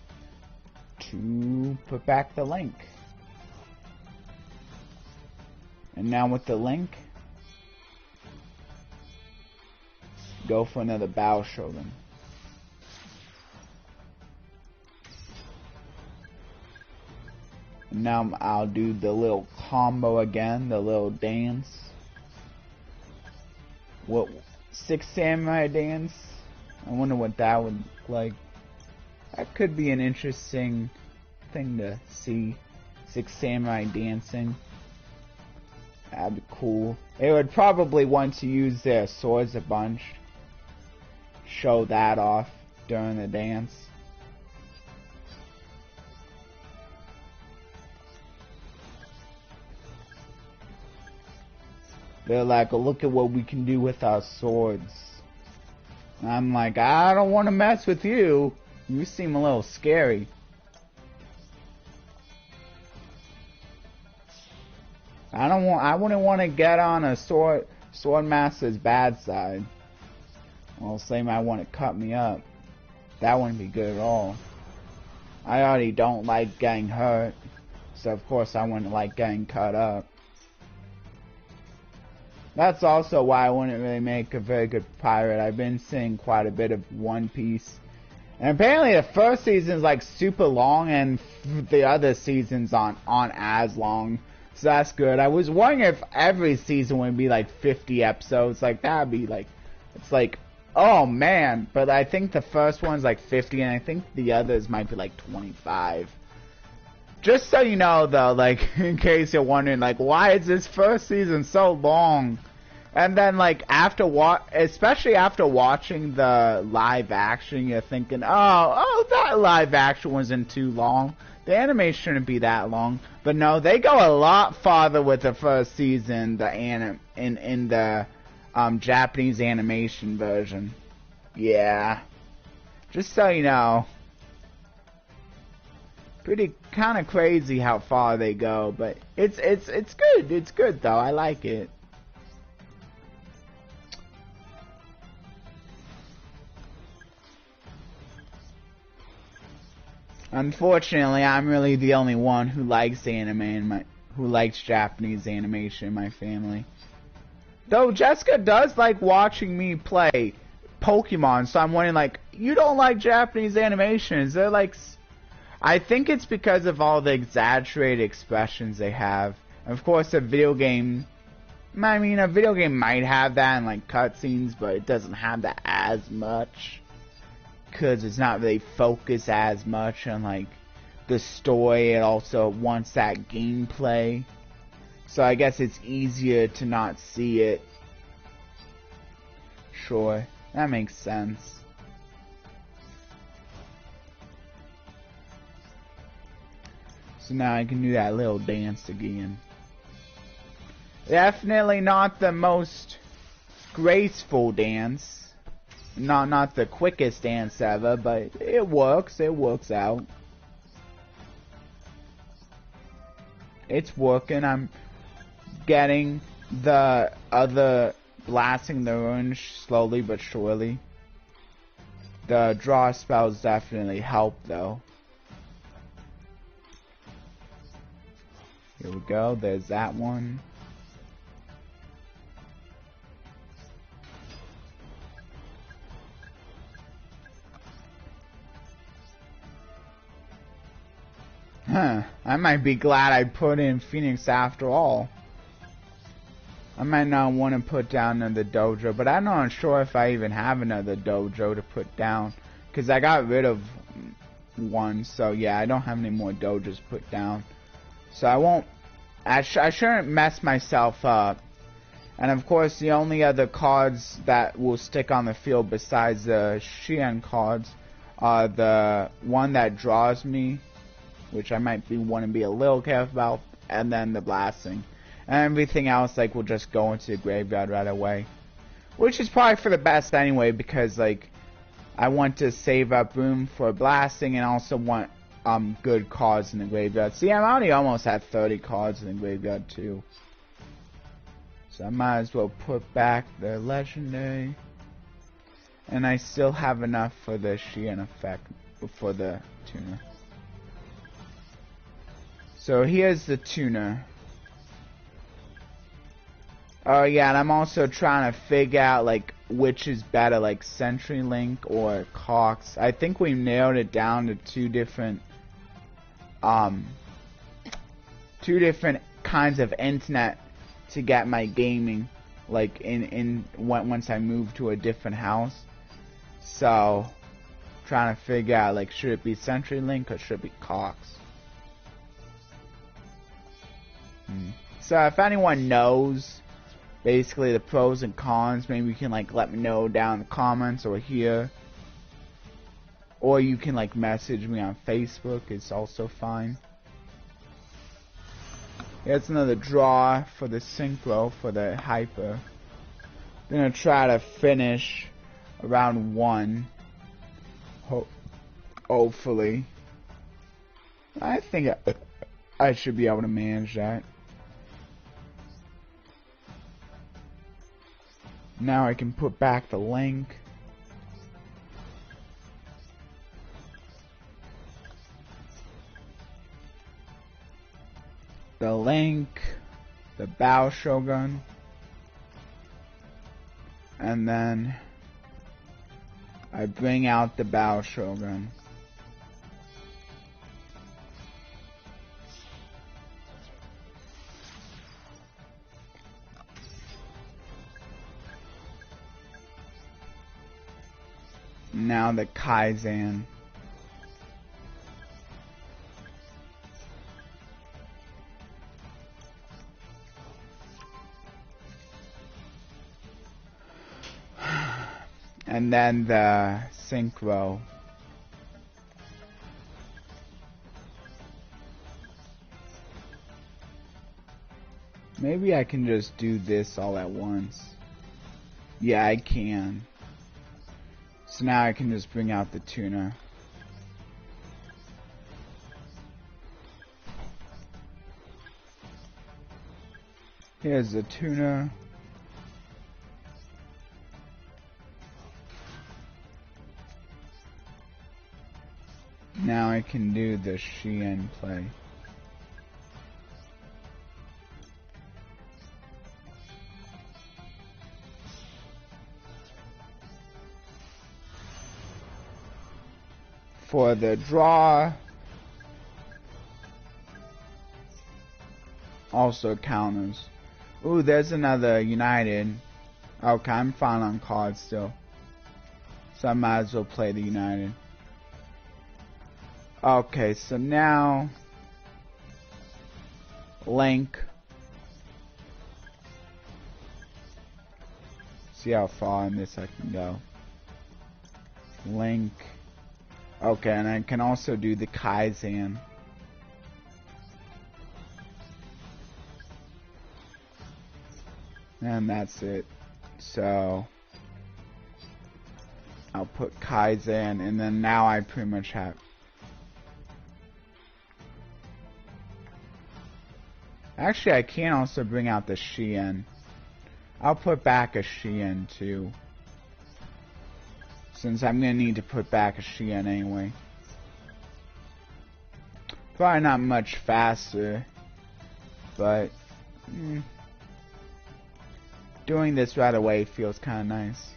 to put back the link. And now with the link, go for another Battle Shogun. And now I'll do the little combo again, the little dance. What, 6 samurai dance? I wonder what that would look like. That could be an interesting thing to see. 6 samurai dancing. That'd be cool. They would probably want to use their swords a bunch. Show that off during the dance. They're like, look at what we can do with our swords. And I'm like, I don't want to mess with you. You seem a little scary. I wouldn't want to get on a swordmaster's bad side. Well, they might want to cut me up. That wouldn't be good at all. I already don't like getting hurt, so of course I wouldn't like getting cut up. That's also why I wouldn't really make a very good pirate. I've been seeing quite a bit of One Piece. And apparently the first season's like super long and the other seasons aren't as long. So that's good. I was wondering if every season would be like 50 episodes. Like, that'd be like, it's like, oh man. But I think the first one's like 50, and I think the others might be like 25. Just so you know, though, like, in case you're wondering, like, why is this first season so long? And then, like, especially after watching the live action, you're thinking, oh, that live action wasn't too long. The anime shouldn't be that long. But no, they go a lot farther with the first season, in the Japanese animation version. Yeah. Just so you know. Pretty kind of crazy how far they go, but it's good. It's good though. I like it. Unfortunately, I'm really the only one who likes anime and who likes Japanese animation in my family. Though Jessica does like watching me play Pokemon, so I'm wondering, like, you don't like Japanese animation? Is there like? I think it's because of all the exaggerated expressions they have. And of course, a video game. I mean, a video game might have that in like cutscenes, but it doesn't have that as much. Because it's not really focused as much on like the story. It also wants that gameplay, so I guess it's easier to not see it. Sure, that makes sense. So now I can do that little dance again. Definitely not the most graceful dance. Not the quickest dance ever, but it works. It works out. It's working. I'm getting the other blasting the runes slowly but surely. The draw spells definitely help though. Here we go. There's that one. Huh, I might be glad I put in Phoenix after all. I might not want to put down another dojo, but I'm not sure if I even have another dojo to put down. Because I got rid of one, so yeah, I don't have any more dojos put down. So I won't, I shouldn't mess myself up. And of course, the only other cards that will stick on the field besides the Shien cards are the one that draws me, which I might want to be a little careful about, and then the blasting. And everything else, like, will just go into the graveyard right away. Which is probably for the best anyway, because, like, I want to save up room for blasting and also want good cards in the graveyard. See, I'm already almost at 30 cards in the graveyard, too. So I might as well put back the legendary. And I still have enough for the Shien effect, for the tuner. So here's the tuner. Oh yeah, and I'm also trying to figure out like which is better, like CenturyLink or Cox. I think we nailed it down to two different kinds of internet to get my gaming, like once I move to a different house. So trying to figure out, like, should it be CenturyLink or should it be Cox? So if anyone knows basically the pros and cons, maybe you can like let me know down in the comments or here, or you can like message me on Facebook. It's also fine. Here's another draw for the synchro for the hyper. I'm gonna try to finish around 1. Hopefully, I think I should be able to manage that. Now I can put back the link. The link, the Bow Shogun, and then I bring out the Bow Shogun. Now the Kaizen. And then the Synchro. Maybe I can just do this all at once. Yeah, I can. So now I can just bring out the tuna. Here's the tuna. Now I can do the Shein play. For the draw, also counters. Ooh, there's another United. Okay, I'm fine on cards still, so I might as well play the United. Okay, so now Link. See how far in this I can go. Link. Okay, and I can also do the Kaizen. And that's it. So I'll put Kaizen, and then now I pretty much have. Actually, I can also bring out the Shein. I'll put back a Shein too, since I'm gonna need to put back a Shein anyway. Probably not much faster, but doing this right away feels kind of nice.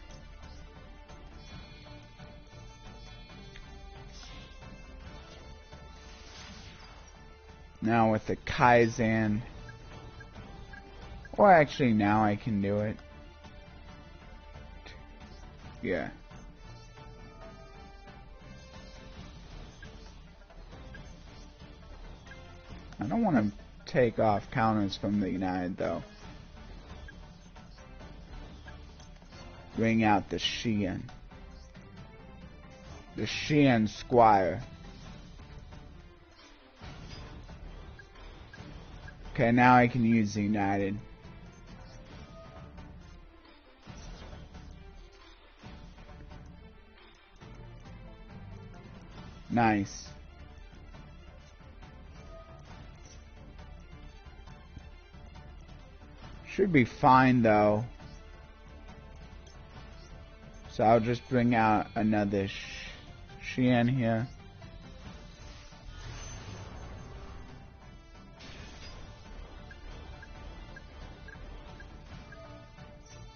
Now with the Kaizen, or actually now I can do it. Yeah. I don't want to take off counters from the United though. Bring out the Shein. The Shein Squire. Okay, now I can use the United. Nice. Should be fine though. So I'll just bring out another Shein here.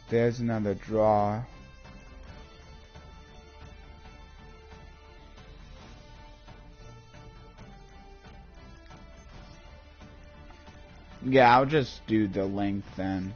There's another draw. Yeah, I'll just do the link then.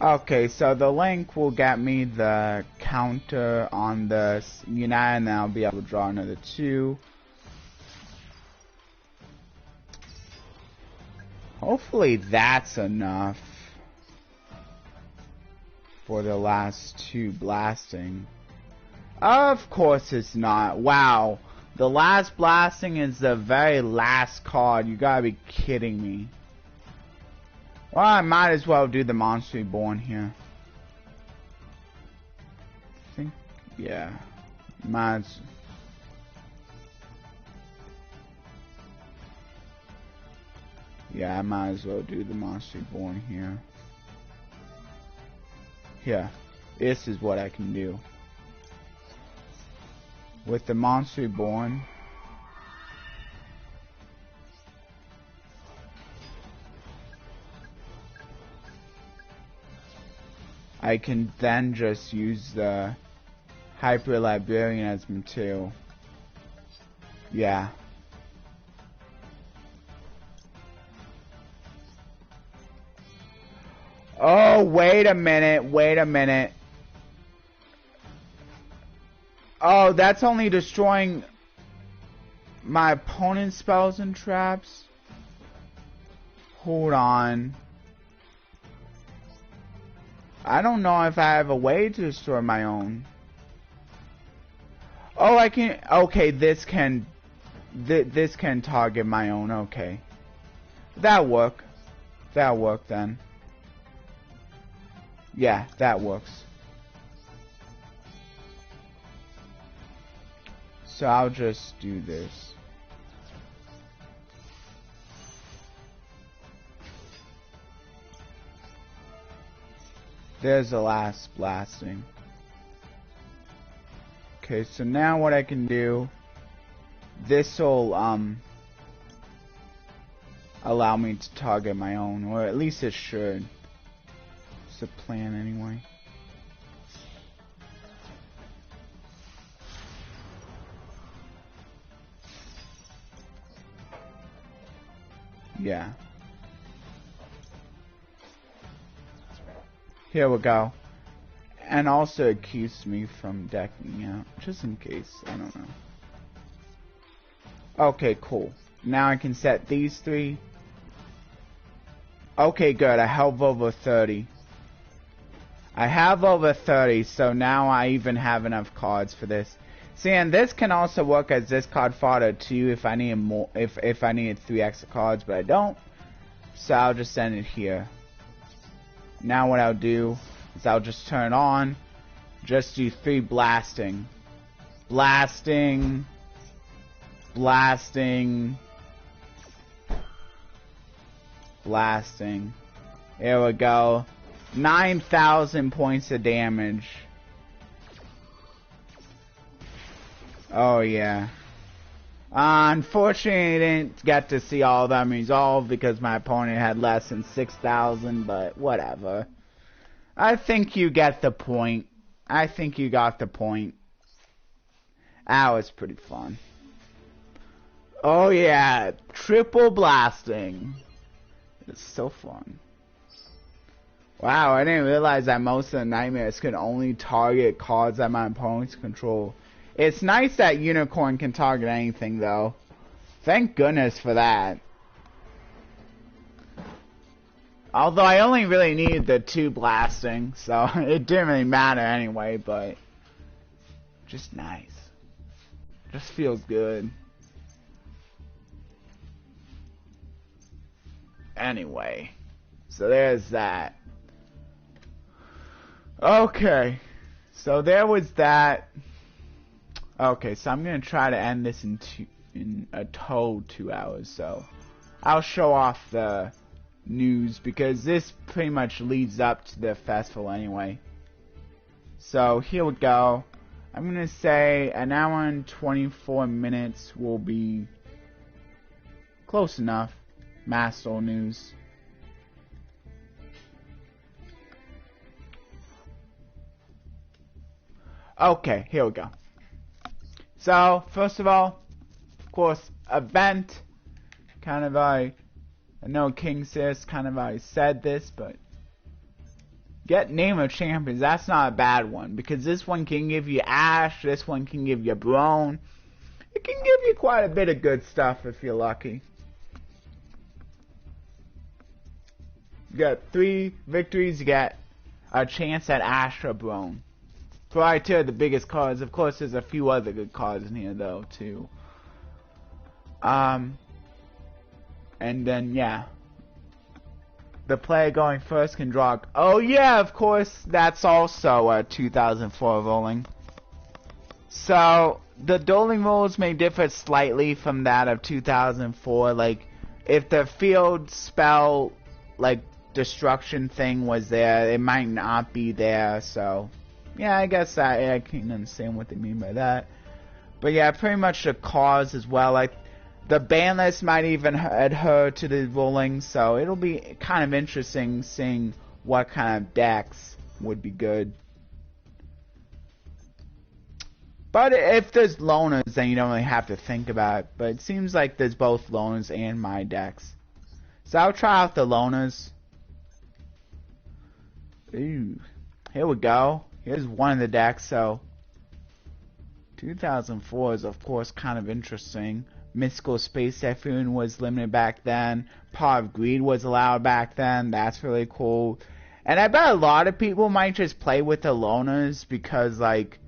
Okay, so the link will get me the counter on the United, and then I'll be able to draw another 2. Hopefully that's enough for the last 2 blasting. Of course it's not. Wow. The last blasting is the very last card. You gotta be kidding me. Well, I might as well do the Monster Reborn here. I think, yeah. Might as... Yeah, I might as well do the Monster Reborn here. Yeah, this is what I can do. With the Monster Reborn, I can then just use the Hyper Librarian as material. Yeah. Oh, wait a minute. Oh, that's only destroying my opponent's spells and traps. Hold on. I don't know if I have a way to destroy my own. Oh, I can. Okay, this can target my own. Okay, that'll work. That'll work then. Yeah, that works. So I'll just do this. There's the last blasting. Okay, so now what I can do, this'll allow me to target my own, or at least it should. It's the plan anyway. Yeah. Here we go. And also it keeps me from decking out, just in case, I don't know. Okay, cool. Now I can set these three. Okay, good, I have over 30. I have over 30, so now I even have enough cards for this. See, and this can also work as this card fodder too if I need more, if I need 3 extra cards, but I don't. So I'll just send it here. Now what I'll do is I'll just turn on, just do 3 blasting. Blasting. Blasting. Blasting. There we go. 9,000 points of damage. Oh yeah. Unfortunately, I didn't get to see all of them resolve because my opponent had less than 6,000, but whatever. I think you get the point. I think you got the point. That was pretty fun. Oh yeah, triple blasting. It's so fun. Wow, I didn't realize that most of the nightmares can only target cards that my opponents control. It's nice that Unicorn can target anything, though. Thank goodness for that. Although I only really needed the 2 blasting, so it didn't really matter anyway, but just nice. Just feels good. Anyway, so there's that. Okay, so there was that. Okay, so I'm gonna try to end this in a total 2 hours. So I'll show off the news because this pretty much leads up to the festival anyway. So here we go. I'm gonna say an hour and 24 minutes will be close enough. Master news. Okay, here we go. So, first of all, of course, event. Kind of I know King Sis kind of already said this, but get Name of Champions. That's not a bad one because this one can give you Ash. This one can give you Brone. It can give you quite a bit of good stuff if you're lucky. You got 3 victories. You get a chance at Ash or Brone. Probably 2 of the biggest cards. Of course, there's a few other good cards in here, though, too. And then, yeah. The player going first can draw... Oh, yeah, of course, that's also a 2004 rolling. So, the dueling rules may differ slightly from that of 2004. Like, if the field spell, like, destruction thing was there, it might not be there, so... Yeah, I guess I can understand what they mean by that. But yeah, pretty much the cause as well. Like, the ban list might even adhere to the ruling, so it'll be kind of interesting seeing what kind of decks would be good. But if there's loners, then you don't really have to think about it. But it seems like there's both loners and my decks. So I'll try out the loners. Ooh. Here we go. Here's one of the decks. So 2004 is of course kind of interesting. Mystical Space Typhoon was limited back then. Paw of Greed was allowed back then. That's really cool. And I bet a lot of people might just play with the loners because like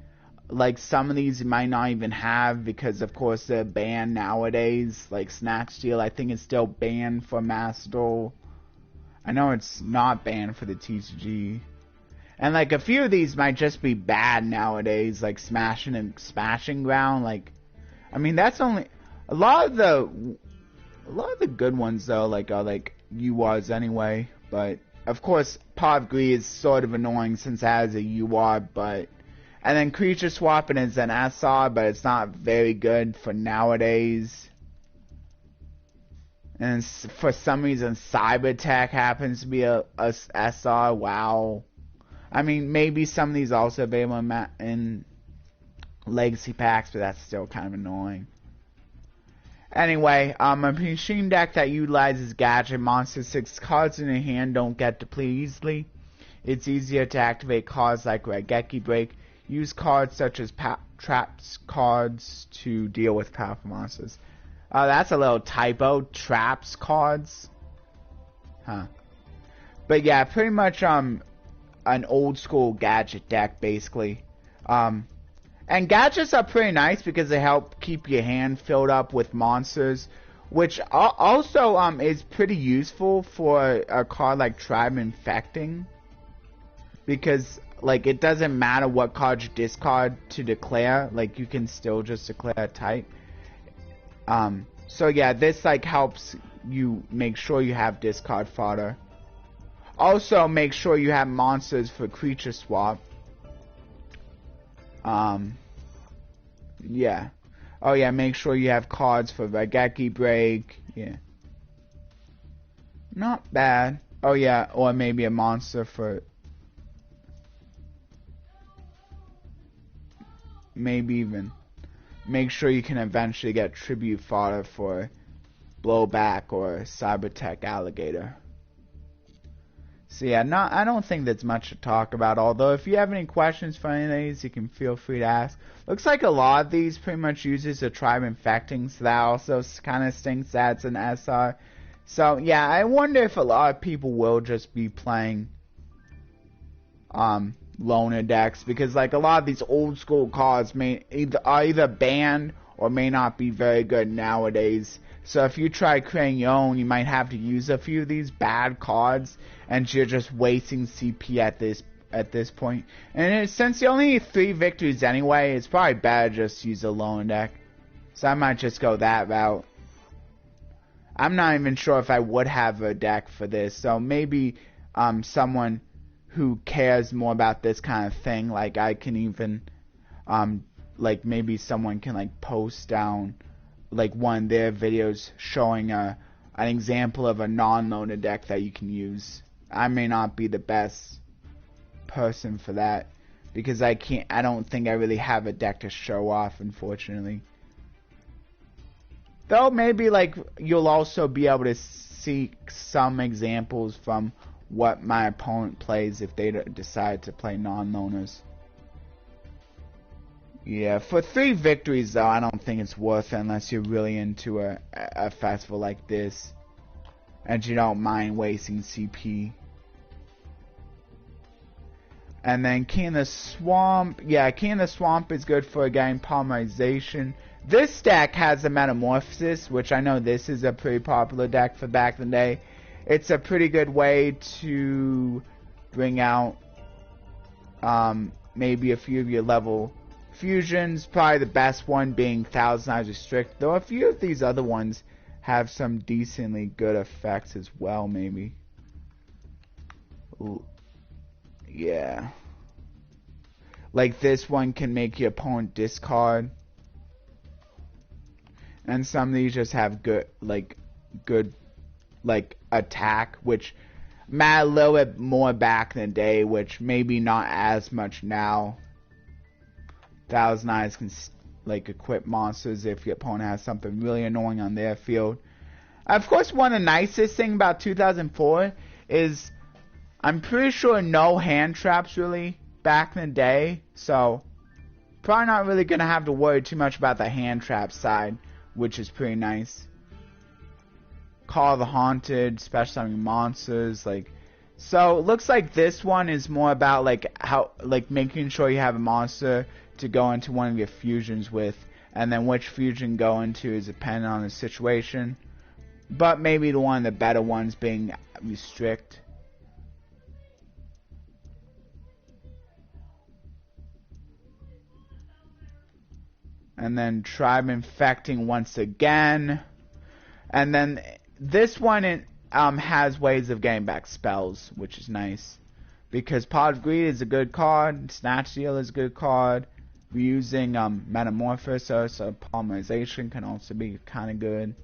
some of these you might not even have because of course they're banned nowadays. Like Snatch Steal, I think it's still banned for Master Duel. I know it's not banned for the TCG. And like a few of these might just be bad nowadays, like Smashing and Smashing Ground. Like, I mean that's only a lot of the good ones though, like are like URs anyway. But of course, Paw of Greed is sort of annoying since it has a UR, but and then Creature Swapping is an SR, but it's not very good for nowadays. And for some reason, Cyber Tech happens to be a SR. Wow. I mean, maybe some of these also available in Legacy packs, but that's still kind of annoying. Anyway, a machine deck that utilizes gadget monsters. 6 cards in your hand don't get depleted easily. It's easier to activate cards like Raigeki Break. Use cards such as traps cards to deal with powerful monsters. That's a little typo. Traps cards. Huh. But yeah, pretty much an old school gadget deck basically. And gadgets are pretty nice because they help keep your hand filled up with monsters, which also is pretty useful for a card like Tribe Infecting, because like it doesn't matter what card you discard to declare, like you can still just declare a type. So yeah, this like helps you make sure you have discard fodder. Also make sure you have monsters for creature swap. Yeah. Oh yeah, make sure you have cards for Raigeki Break. Yeah. Not bad. Oh yeah, or maybe a monster for... Maybe even... Make sure you can eventually get tribute fodder for Blowback or Cybertech Alligator. So yeah, I don't think there's much to talk about, although if you have any questions for any of these, you can feel free to ask. Looks like a lot of these pretty much uses the Tribe Infecting, so that also kind of stinks that it's an SR. So yeah, I wonder if a lot of people will just be playing loner decks, because like a lot of these old school cards are either banned or may not be very good nowadays. So if you try creating your own, you might have to use a few of these bad cards, and you're just wasting CP at this point. And since you only need 3 victories anyway, it's probably better just use a lone deck. So I might just go that route. I'm not even sure if I would have a deck for this, so maybe someone who cares more about this kind of thing, like I can even like maybe someone can like post down like one of their videos showing an example of a non-loner deck that you can use. I may not be the best person for that because I don't think I really have a deck to show off, unfortunately. Though maybe like you'll also be able to see some examples from what my opponent plays if they decide to play non-loners. Yeah, for 3 victories though, I don't think it's worth it unless you're really into a festival like this and you don't mind wasting CP. And then King of the Swamp. Yeah, King of the Swamp is good for getting polymerization. This deck has a Metamorphosis, which I know this is a pretty popular deck for back in the day. It's a pretty good way to bring out maybe a few of your level fusions. Probably the best one being Thousand Eyes Restrict, though a few of these other ones have some decently good effects as well, maybe. Ooh. Yeah. Like this one can make your opponent discard. And some of these just have good attack, which mattered a little bit more back in the day, which maybe not as much now. Thousand Eyes can like equip monsters if your opponent has something really annoying on their field. Of course, one of the nicest thing about 2004 is I'm pretty sure no hand traps really back in the day, so probably not really gonna have to worry too much about the hand trap side, which is pretty nice. Call of the Haunted, special summoning monsters, like, so it looks like this one is more about like how, like making sure you have a monster to go into one of your fusions with, and then which fusion go into is dependent on the situation, but maybe the one of the better ones being restrict. And then Tribe Infecting once again. And then this one has ways of getting back spells, which is nice. Because Pot of Greed is a good card. Snatch Steal is a good card. Reusing Metamorphosis or Polymerization can also be kind of good.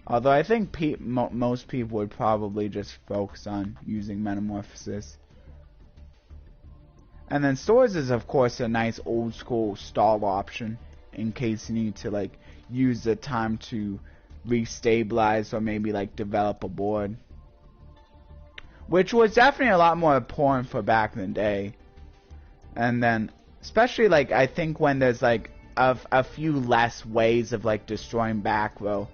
Although I think most people would probably just focus on using Metamorphosis. And then Swords is of course a nice old school stall option in case you need to like use the time to restabilize or maybe like develop a board. Which was definitely a lot more important for back in the day. And then especially like I think when there's like a few less ways of like destroying back row.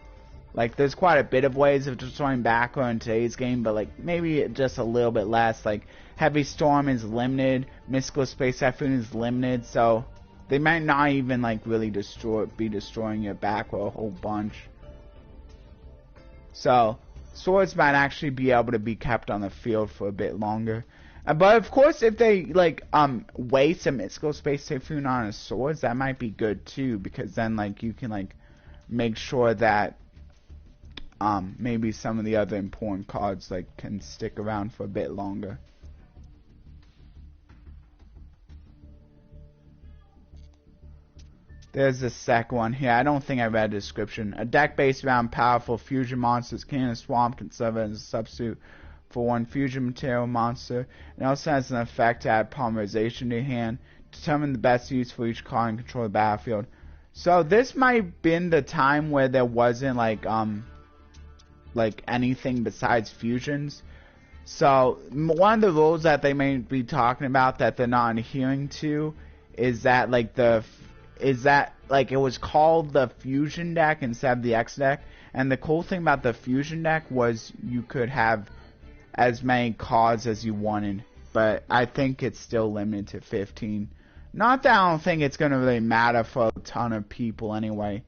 Like there's quite a bit of ways of destroying back row in today's game, but like maybe just a little bit less. Like Heavy Storm is limited, Mystical Space Typhoon is limited, so they might not even like really be destroying your back row a whole bunch. So Swords might actually be able to be kept on the field for a bit longer. But of course if they like waste a Mystical Space Typhoon on a Swords, that might be good too, because then like you can like make sure that maybe some of the other important cards like can stick around for a bit longer. There's the second one here. I don't think I read the description. A deck based around powerful fusion monsters. King of the Swamp can serve as a substitute for one fusion material monster. It also has an effect to add polymerization to your hand. Determine the best use for each card and control the battlefield. So this might have been the time where there wasn't like anything besides fusions. So one of the rules that they may be talking about that they're not adhering to is that like it was called the fusion deck instead of the X deck. And the cool thing about the fusion deck was you could have as many cards as you wanted, but I think it's still limited to 15. Not that I don't think it's going to really matter for a ton of people anyway.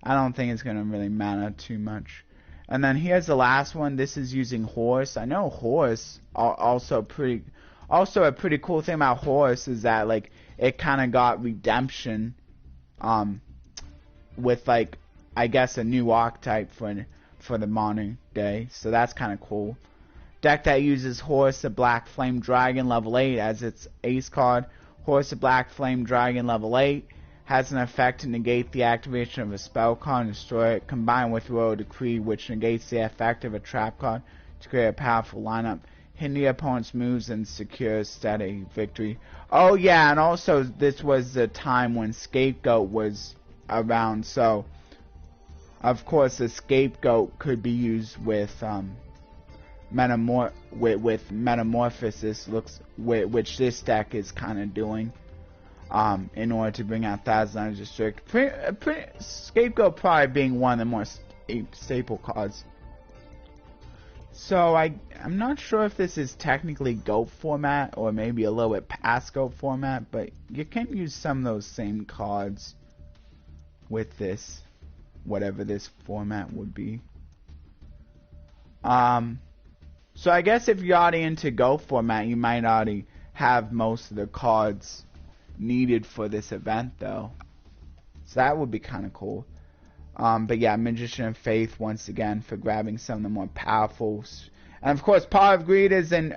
I don't think it's going to really matter too much. And then here's the last one. This is using Horse. I know Horse also a pretty cool thing about Horse is that like it kind of got redemption with like I guess a new archetype for the modern day. So that's kind of cool. Deck that uses Horse the Black Flame Dragon level 8 as its ace card. Horse the Black Flame Dragon level 8 has an effect to negate the activation of a spell card and destroy it, combined with Royal Decree, which negates the effect of a trap card to create a powerful lineup, hinder your opponent's moves, and secures steady victory. Oh yeah, and also this was the time when Scapegoat was around, so of course the Scapegoat could be used with Metamorphosis, which this deck is kind of doing. In order to bring out Thousand Eyes Restrict. Scapegoat probably being one of the more staple cards. So I'm not sure if this is technically GOAT format or maybe a little bit past GOAT format, but you can use some of those same cards with this, whatever this format would be. So I guess if you're already into GOAT format, you might already have most of the cards needed for this event though, so that would be kind of cool. But yeah, Magician of Faith once again for grabbing some of the more powerful, and of course Pot of Greed is in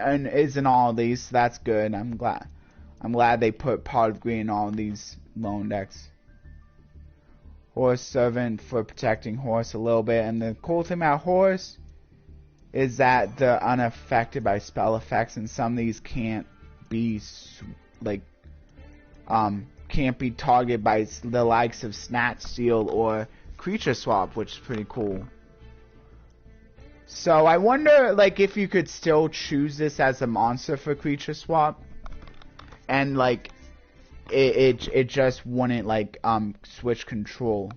all of these, so that's good. I'm glad they put Pot of Greed in all of these loan decks. Horse Servant for protecting Horse a little bit, and the cool thing about Horse is that they're unaffected by spell effects, and some of these can't be like can't be targeted by the likes of Snatch Steal or Creature Swap, which is pretty cool. So I wonder, like, if you could still choose this as a monster for Creature Swap, and like it just wouldn't like switch control.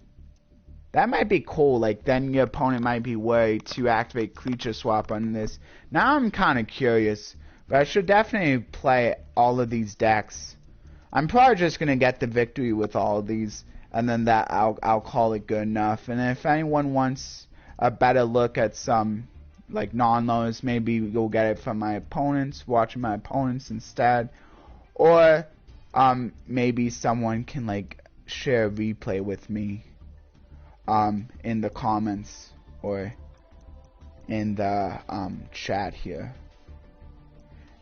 That might be cool. Like, then your opponent might be worried to activate Creature Swap on this. Now I'm kind of curious, but I should definitely play all of these decks. I'm probably just gonna get the victory with all of these, and then that I'll call it good enough. And if anyone wants a better look at some like non-loaners, maybe you'll get it from my opponents, watching my opponents instead, or maybe someone can like share a replay with me in the comments or in the chat here.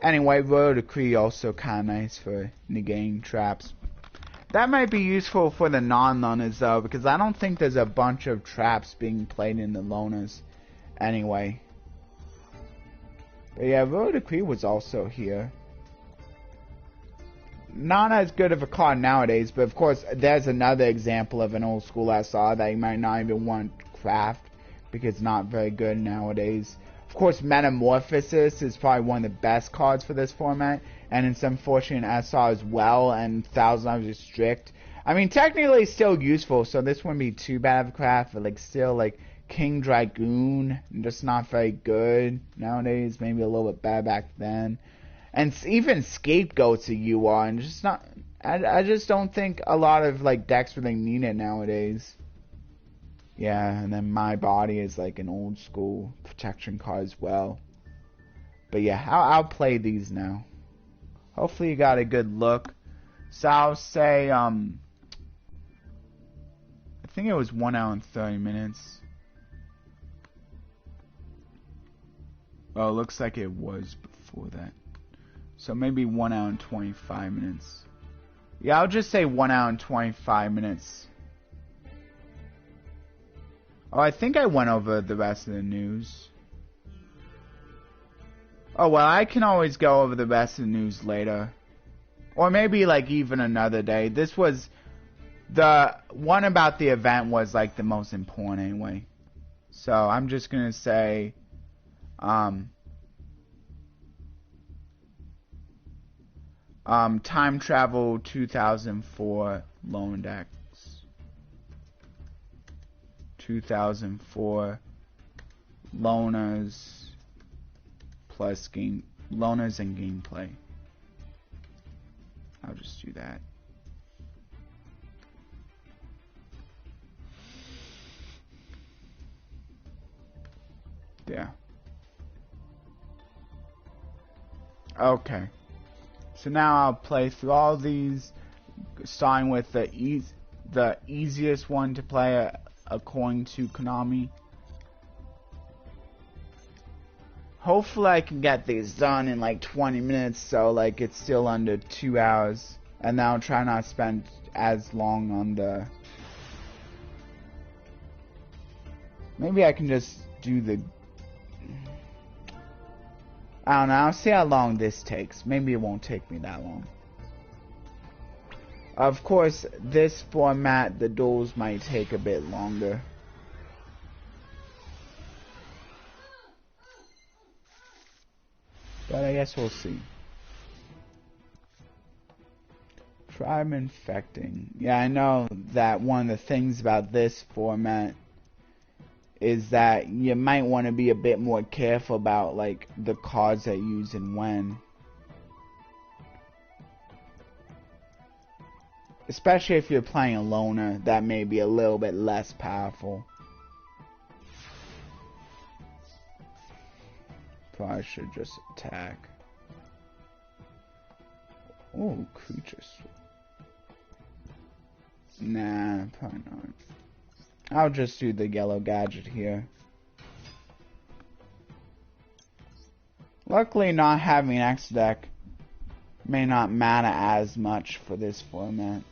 Anyway, Royal Decree also kind of nice for negating traps. That might be useful for the non-loaners though, because I don't think there's a bunch of traps being played in the loaners anyway. But yeah, Royal Decree was also here. Not as good of a card nowadays, but of course there's another example of an old school SR that you might not even want to craft because it's not very good nowadays. Of course, Metamorphosis is probably one of the best cards for this format, and it's unfortunate SR as well, and $1,000 is strict. I mean, technically it's still useful, so this wouldn't be too bad of a craft, but like still like King Dragoon, just not very good nowadays, maybe a little bit bad back then. And even Scapegoat's a UR, and just not, I just don't think a lot of like decks really need it nowadays. Yeah, and then My Body is like an old school protection card as well. But yeah, I'll play these now. Hopefully you got a good look. So I'll say, I think it was 1 hour and 30 minutes. Oh, it looks like it was before that. So maybe 1 hour and 25 minutes. Yeah, I'll just say 1 hour and 25 minutes. Oh, I think I went over the rest of the news. Oh, well, I can always go over the rest of the news later. Or maybe, like, even another day. This was... The one about the event was, like, the most important anyway. So, I'm just gonna say... Time Travel 2004 Loan Decks. 2004 Loaners plus game Loaners and gameplay. I'll just do that. Yeah. Okay. So now I'll play through all these, starting with the easiest one to play according to Konami. Hopefully I can get these done in like 20 minutes, so like it's still under 2 hours. And then I'll try not to spend as long on the... Maybe I can just do the... I don't know, I'll see how long this takes. Maybe it won't take me that long. Of course, this format, the duels might take a bit longer. But I guess we'll see. Tribe infecting. Yeah, I know that one of the things about this format is that you might want to be a bit more careful about like the cards that you use and when. Especially if you're playing a loner that may be a little bit less powerful. Probably should just attack. Oh, creatures. Nah, probably not. I'll just do the yellow gadget here. Luckily, not having an X deck may not matter as much for this format.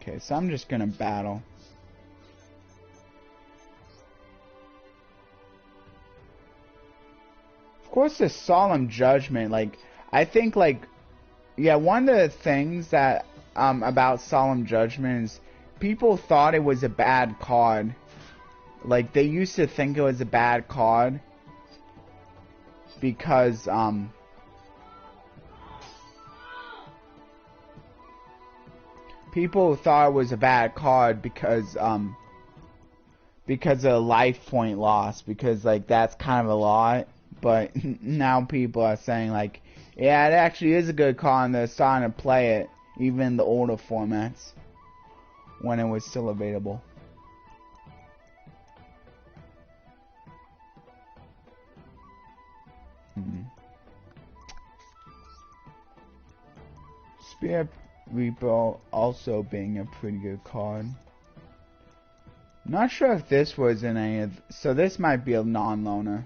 Okay, so I'm just gonna battle. Of course, the Solemn Judgment, like, I think, like, yeah, one of the things that, about Solemn Judgment is people thought it was a bad card. Like, they used to think it was a bad card because, people thought it was a bad card because of life point loss, because, like, that's kind of a lot. But now people are saying, like, yeah, it actually is a good card, and they're starting to play it, even in the older formats, when it was still available. Spirit Reaper also being a pretty good card. Not sure if this was in any of... So this might be a non-loner.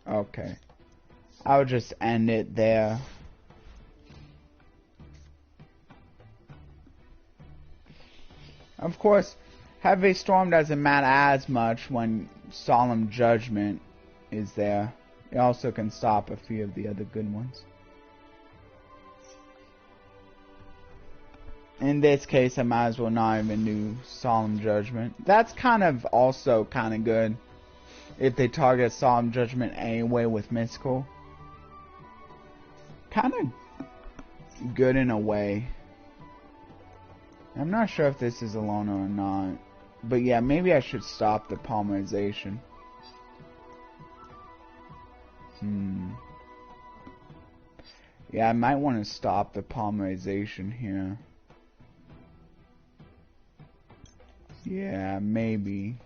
Okay. I'll just end it there. Of course, Heavy Storm doesn't matter as much when Solemn Judgment is there. It also can stop a few of the other good ones. In this case, I might as well not even do Solemn Judgment. That's kind of also kind of good if they target Solemn Judgment anyway with Mystical. Kind of good in a way. I'm not sure if this is a loner or not. But yeah, maybe I should stop the polymerization. Yeah, I might want to stop the polymerization here. Yeah, maybe.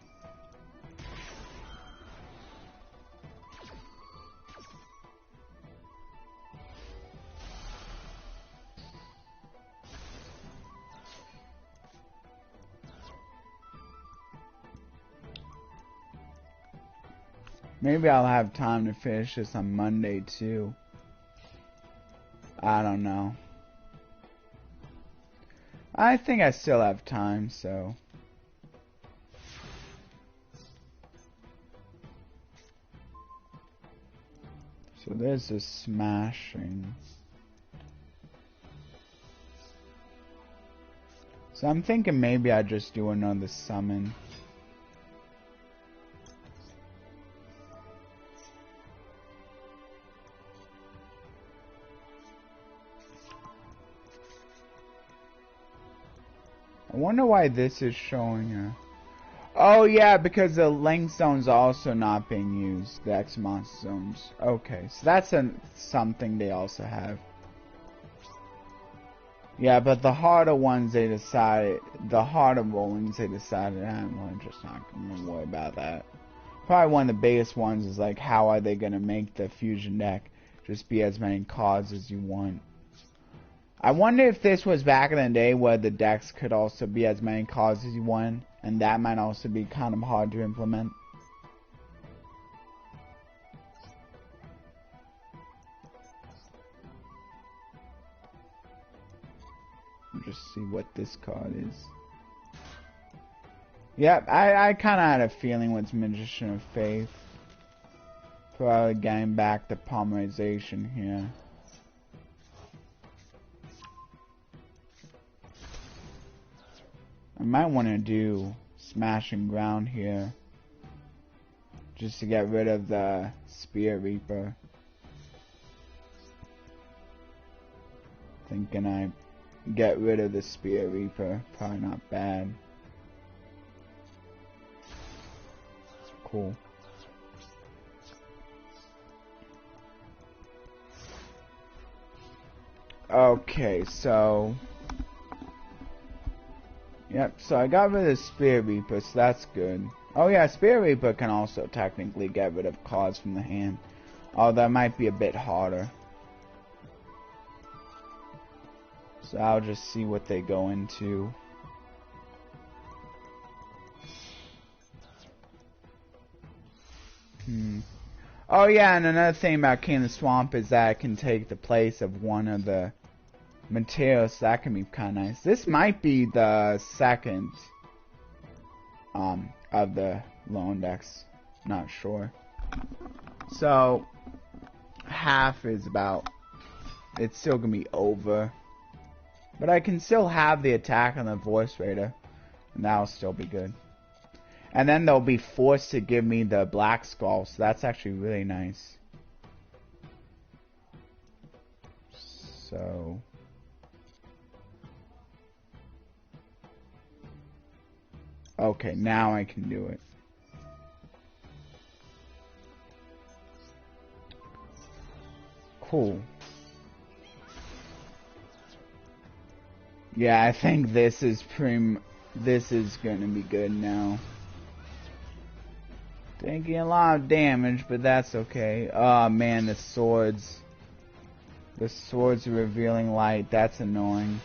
Maybe I'll have time to finish this on Monday too. I don't know. I think I still have time, so. So there's a smashing. So I'm thinking maybe I just do another summon. I wonder why this is showing a... Oh yeah, because the length zone's also not being used. The X monster zones. Okay, so that's something they also have. Yeah, but the harder ones they decided, the harder rollings they decided, I'm just not gonna worry about that. Probably one of the biggest ones is like, how are they gonna make the fusion deck just be as many cards as you want? I wonder if this was back in the day where the decks could also be as many cards as you want, and that might also be kind of hard to implement. Just see what this card is. Yep, I kind of had a feeling with Magician of Faith. Probably getting back to polymerization here. I might want to do Smashing Ground here, just to get rid of the Spirit Reaper. Thinking I get rid of the Spirit Reaper, probably not bad. Cool. Okay, so... Yep, so I got rid of Spirit Reaper, so that's good. Oh yeah, Spirit Reaper can also technically get rid of cards from the hand. Oh, that might be a bit harder. So I'll just see what they go into. Oh yeah, and another thing about King of the Swamp is that it can take the place of one of the materials, so that can be kind of nice. This might be the second of the loan decks. Not sure. So half is about, it's still gonna be over, but I can still have the attack on the Voice Raider, and that'll still be good. And then they'll be forced to give me the Black Skull, so that's actually really nice. So okay, now I can do it. Cool. Yeah, I think this is gonna be good now. Taking a lot of damage, but that's okay. Oh man, the swords. The swords are revealing light. That's annoying.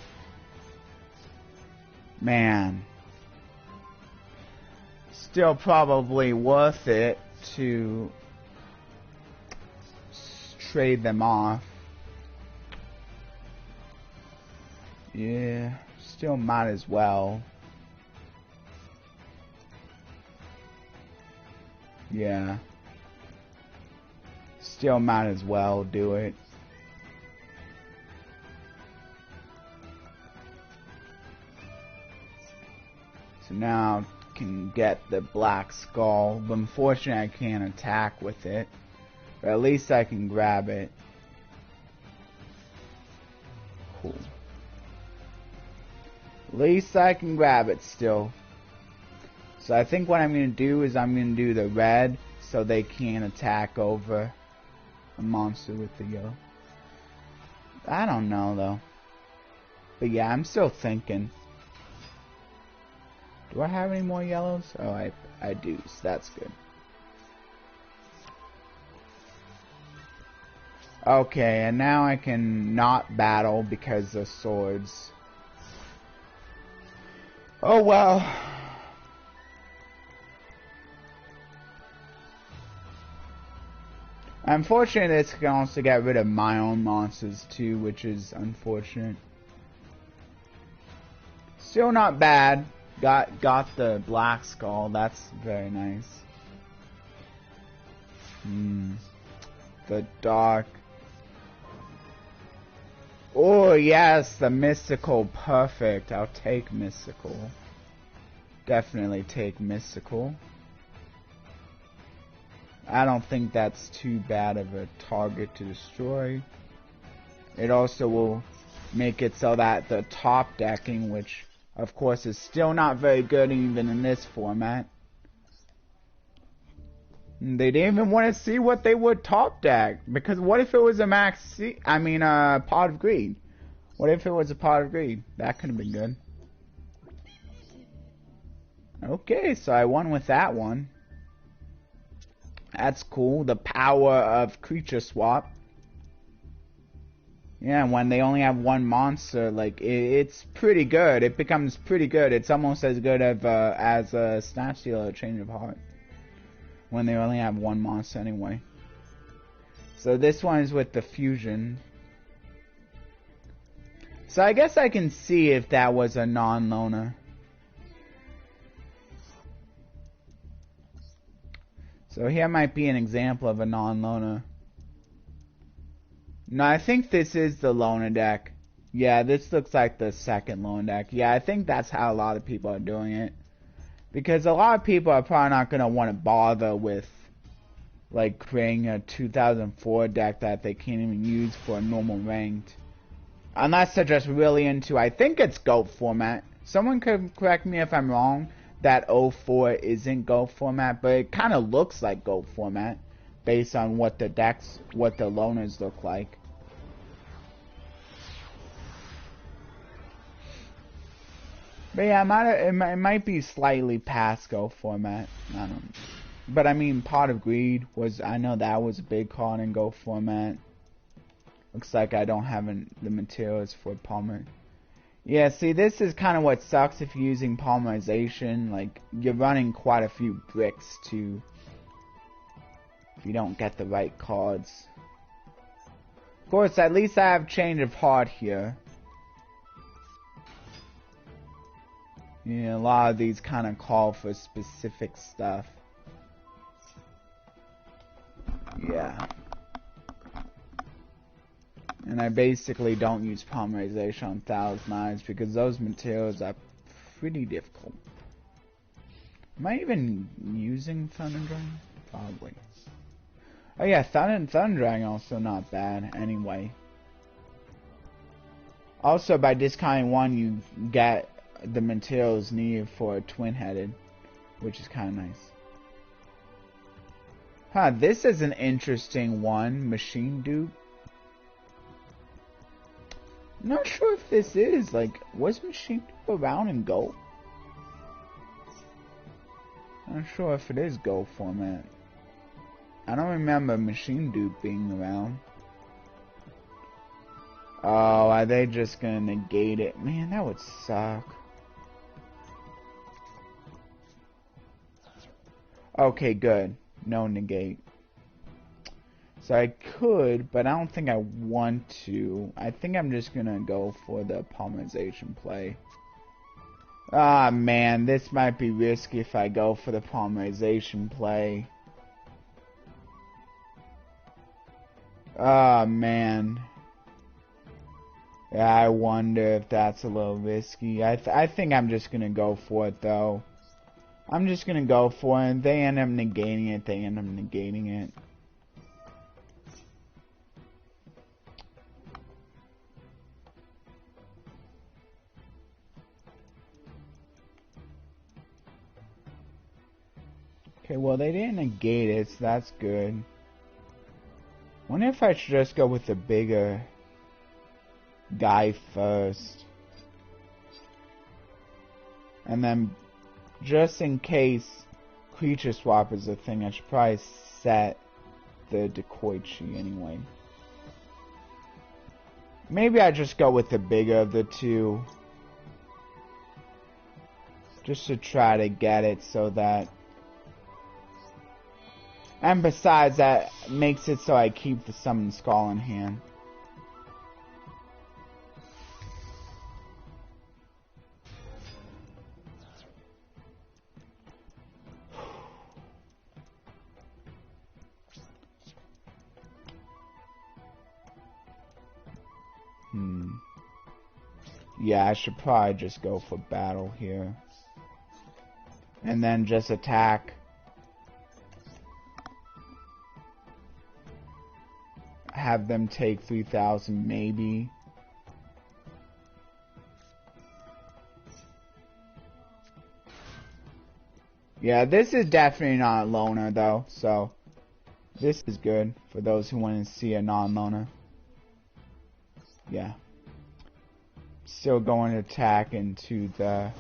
Man. Still probably worth it to trade them off. Yeah, still might as well. Yeah. Still might as well do it. So now I can get the Black Skull, but unfortunately I can't attack with it. But at least I can grab it. Cool. At least I can grab it still. So I think what I'm going to do is I'm going to do the red so they can't attack over a monster with the yellow. I don't know though. But yeah, I'm still thinking. Do I have any more yellows? Oh, I do, so that's good. Okay, and now I can not battle because of swords. Oh well. Unfortunately, this can also get rid of my own monsters too, which is unfortunate. Still not bad. Got the Black Skull. That's very nice. The dark. Oh yes, the mystical. Perfect. I'll take mystical. Definitely take mystical. I don't think that's too bad of a target to destroy. It also will make it so that the top decking, which of course is still not very good even in this format. They didn't even want to see what they would top deck, because what if it was a Pot of Greed? What if it was a Pot of Greed? That could have been good. Okay, so I won with that one. That's cool. The power of creature swap. Yeah, when they only have one monster, like it's pretty good. It becomes pretty good. It's almost as good as a Snatch Stealer or Change of Heart. When they only have one monster anyway. So this one is with the fusion. So I guess I can see if that was a non-loner. So here might be an example of a non-loner. No, I think this is the loner deck. Yeah, this looks like the second loner deck. Yeah, I think that's how a lot of people are doing it. Because a lot of people are probably not going to want to bother with like creating a 2004 deck that they can't even use for a normal ranked. Unless they're just really into, I think it's GOAT format. Someone could correct me if I'm wrong, that 04 isn't GOAT format, but it kind of looks like GOAT format based on what the decks, what the loners look like. But yeah, it might be slightly past GOAT format. I don't know. But I mean, Pot of Greed was, I know that was a big card in GOAT format. Looks like I don't have the materials for polymer. Yeah, see, this is kind of what sucks if you're using polymerization. Like, you're running quite a few bricks too, if you don't get the right cards. Of course, at least I have Change of Heart here. Yeah, a lot of these kind of call for specific stuff. Yeah. And I basically don't use polymerization on Thousand because those materials are pretty difficult. Am I even using Thunder Dragon? Probably. Oh yeah, Thunder Dragon also not bad anyway. Also, by discounting one, you get the materials needed for a twin-headed, which is kind of nice. Huh, this is an interesting one. Machine dupe. I'm not sure if this is, like, was Machine dupe around in Go? I'm not sure if it is Go format. I don't remember Machine dupe being around. Oh, are they just gonna negate it? Man, that would suck. Okay, good. No negate. So I could, but I don't think I want to. I think I'm just gonna go for the polymerization play. Ah, man, this might be risky if I go for the polymerization play. Ah, man. Yeah, I wonder if that's a little risky. I think I'm just gonna go for it, though. I'm just gonna go for it. They end up negating it. They end up negating it. Okay, well, they didn't negate it, so that's good. Wonder if I should just go with the bigger guy first. And then, just in case creature swap is a thing, I should probably set the Decoichi anyway. Maybe I just go with the bigger of the two. Just to try to get it so that... And besides, that makes it so I keep the Summon Skull in hand. Yeah, I should probably just go for battle here. And then just attack. Have them take 3,000 maybe. Yeah, this is definitely not a loner though, so this is good for those who want to see a non-loner. Yeah. Still going to attack into the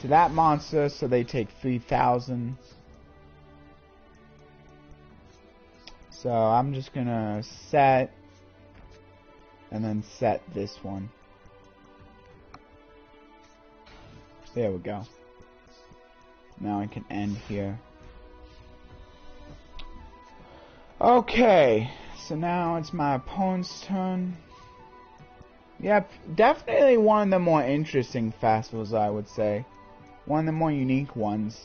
to that monster, so they take 3,000. So I'm just gonna set and then set this one. There we go. Now I can end here. Okay, so now it's my opponent's turn. Yep, definitely one of the more interesting festivals, I would say. One of the more unique ones.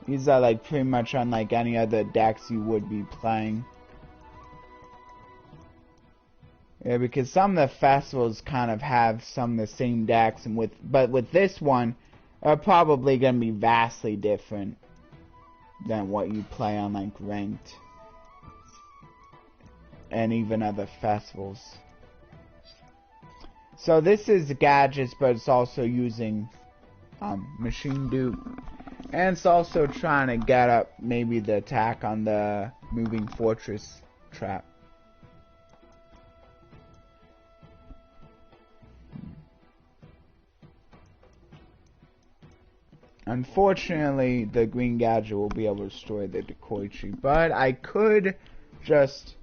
These are like pretty much unlike any other decks you would be playing. Yeah, because some of the festivals kind of have some of the same decks, and but with this one, are probably going to be vastly different than what you play on like ranked and even other festivals. So this is gadgets, but it's also using machine dupe, and it's also trying to get up maybe the attack on the moving fortress trap. Unfortunately, the green gadget will be able to destroy the Decoichi, but I could just...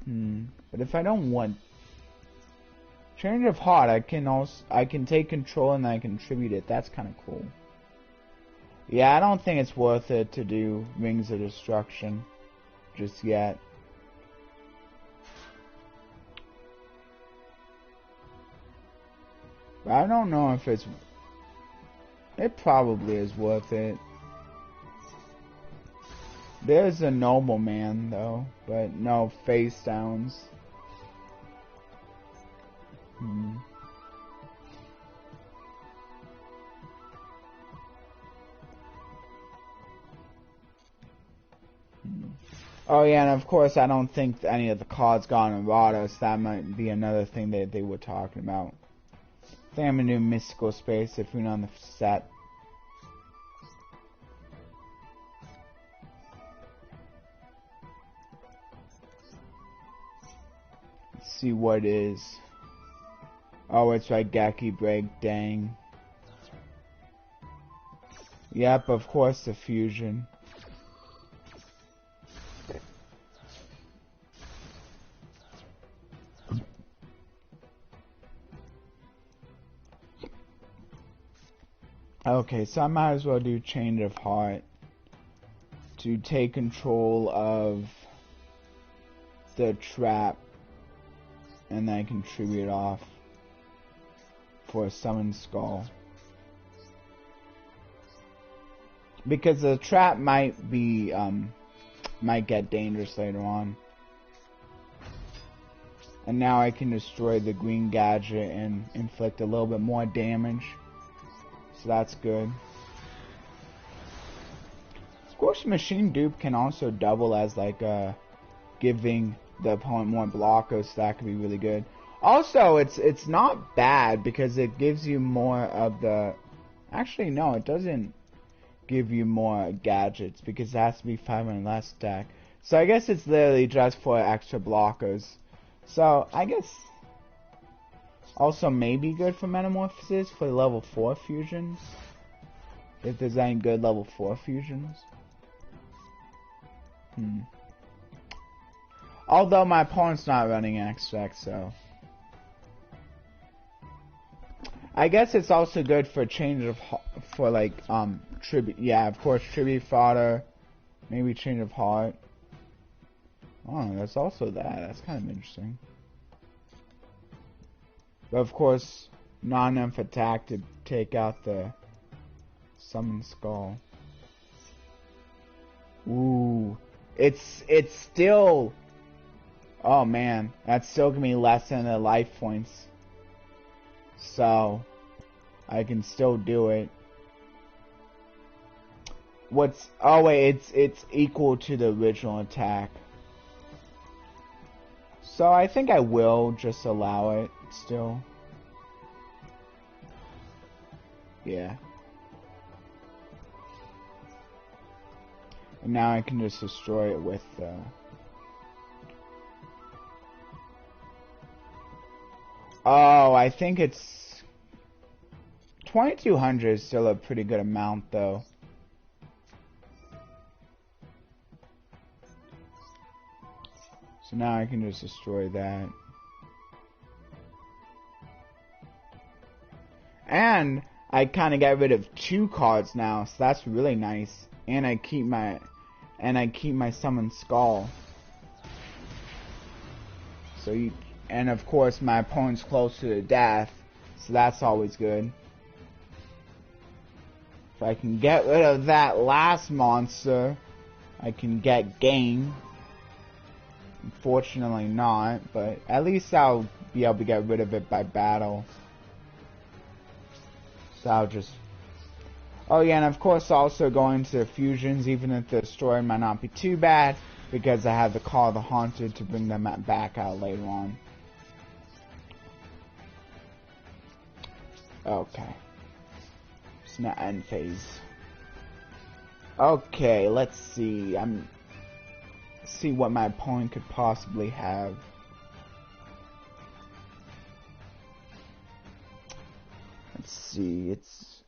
But if I don't want... Change of Heart, I can take control and then I can contribute it. That's kind of cool. Yeah, I don't think it's worth it to do Rings of Destruction just yet. But I don't know if it's... It probably is worth it. There's a nobleman, though, but no face downs. Oh yeah, and of course I don't think any of the cards got on errata, so that might be another thing that they were talking about. I think I'm gonna do Mystical Space if we're on the set. Let's see what is. Oh, it's right, Gaki Break, dang. Yep, of course the fusion. Okay, so I might as well do Change of Heart to take control of the trap, and then I can tribute off for a Summon Skull. Because the trap might be, might get dangerous later on. And now I can destroy the green gadget and inflict a little bit more damage. So that's good. Of course, Machine Dupe can also double as like giving the opponent more blockers, so that could be really good. Also, it's not bad because it gives you more of the... Actually, no, it doesn't give you more gadgets because it has to be 500 less stack. So I guess it's literally just for extra blockers. So I guess also maybe good for Metamorphosis for level 4 fusions. If there's any good level 4 fusions. Although my opponent's not running XX, so I guess it's also good for change of for like tribute. Yeah, of course, tribute fodder, maybe change of heart. Oh, that's also that. That's kind of interesting. But of course, not enough attack to take out the Summon Skull. Ooh, it's still. Oh man, that's still gonna be less than the life points. So I can still do it. What's... Oh wait, it's equal to the original attack. So I think I will just allow it still. Yeah. And now I can just destroy it with Oh, I think it's 2200 is still a pretty good amount though. So now I can just destroy that. And I kind of got rid of 2 cards now, so that's really nice. And I keep my Summon Skull. So you... And of course my opponent's close to death, so that's always good. If I can get rid of that last monster, I can get game. Unfortunately not, but at least I'll be able to get rid of it by battle. So I'll just... Oh yeah, and of course also going to fusions, even if the story might not be too bad, because I have the Call of the Haunted to bring them back out later on. Okay. It's not end phase. Okay, let's see. See what my opponent could possibly have. Let's see. It's...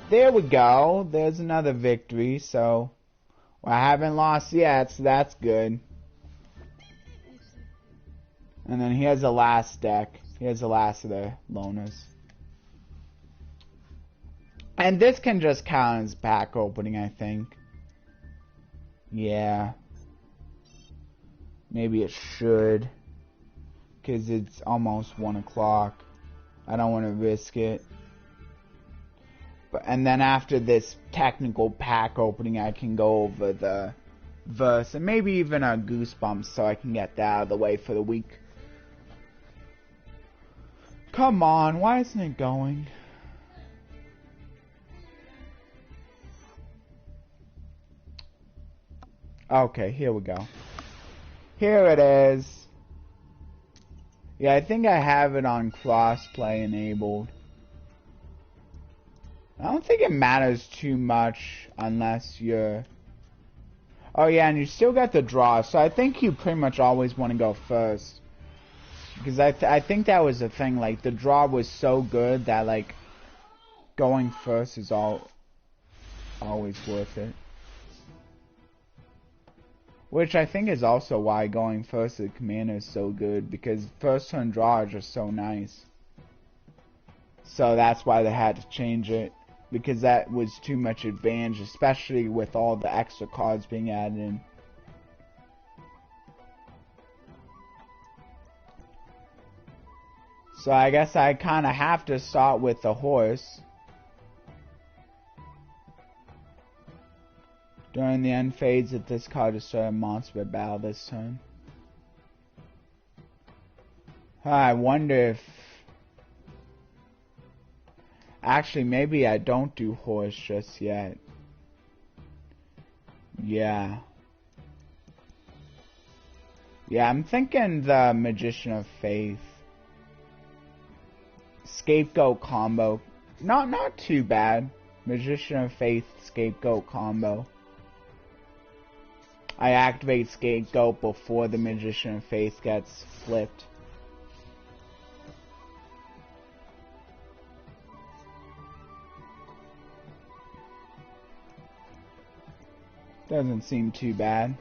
There we go. There's another victory. So, well, I haven't lost yet, so that's good. And then he has the last deck. He has the last of the loners. And this can just count as pack opening, I think. Yeah. Maybe it should. Because it's almost 1 o'clock. I don't want to risk it. And then after this technical pack opening, I can go over the verse and maybe even a Goosebumps so I can get that out of the way for the week. Come on, why isn't it going? Okay, here we go. Here it is. Yeah, I think I have it on crossplay enabled. I don't think it matters too much unless you're... Oh yeah, and you still got the draw, so I think you pretty much always want to go first. Because I think that was the thing, like, the draw was so good that, like, going first is always worth it. Which I think is also why going first to the commander is so good, because first turn draw are just so nice. So that's why they had to change it, because that was too much advantage, especially with all the extra cards being added in. So I guess I kind of have to start with the horse. During the end phase, if this card destroys a monster battle this turn. I wonder if... Actually, maybe I don't do horse just yet. Yeah. Yeah, I'm thinking the Magician of Faith. Scapegoat combo. Not too bad. Magician of Faith, Scapegoat combo. I activate Scapegoat before the Magician of Faith gets flipped. Doesn't seem too bad.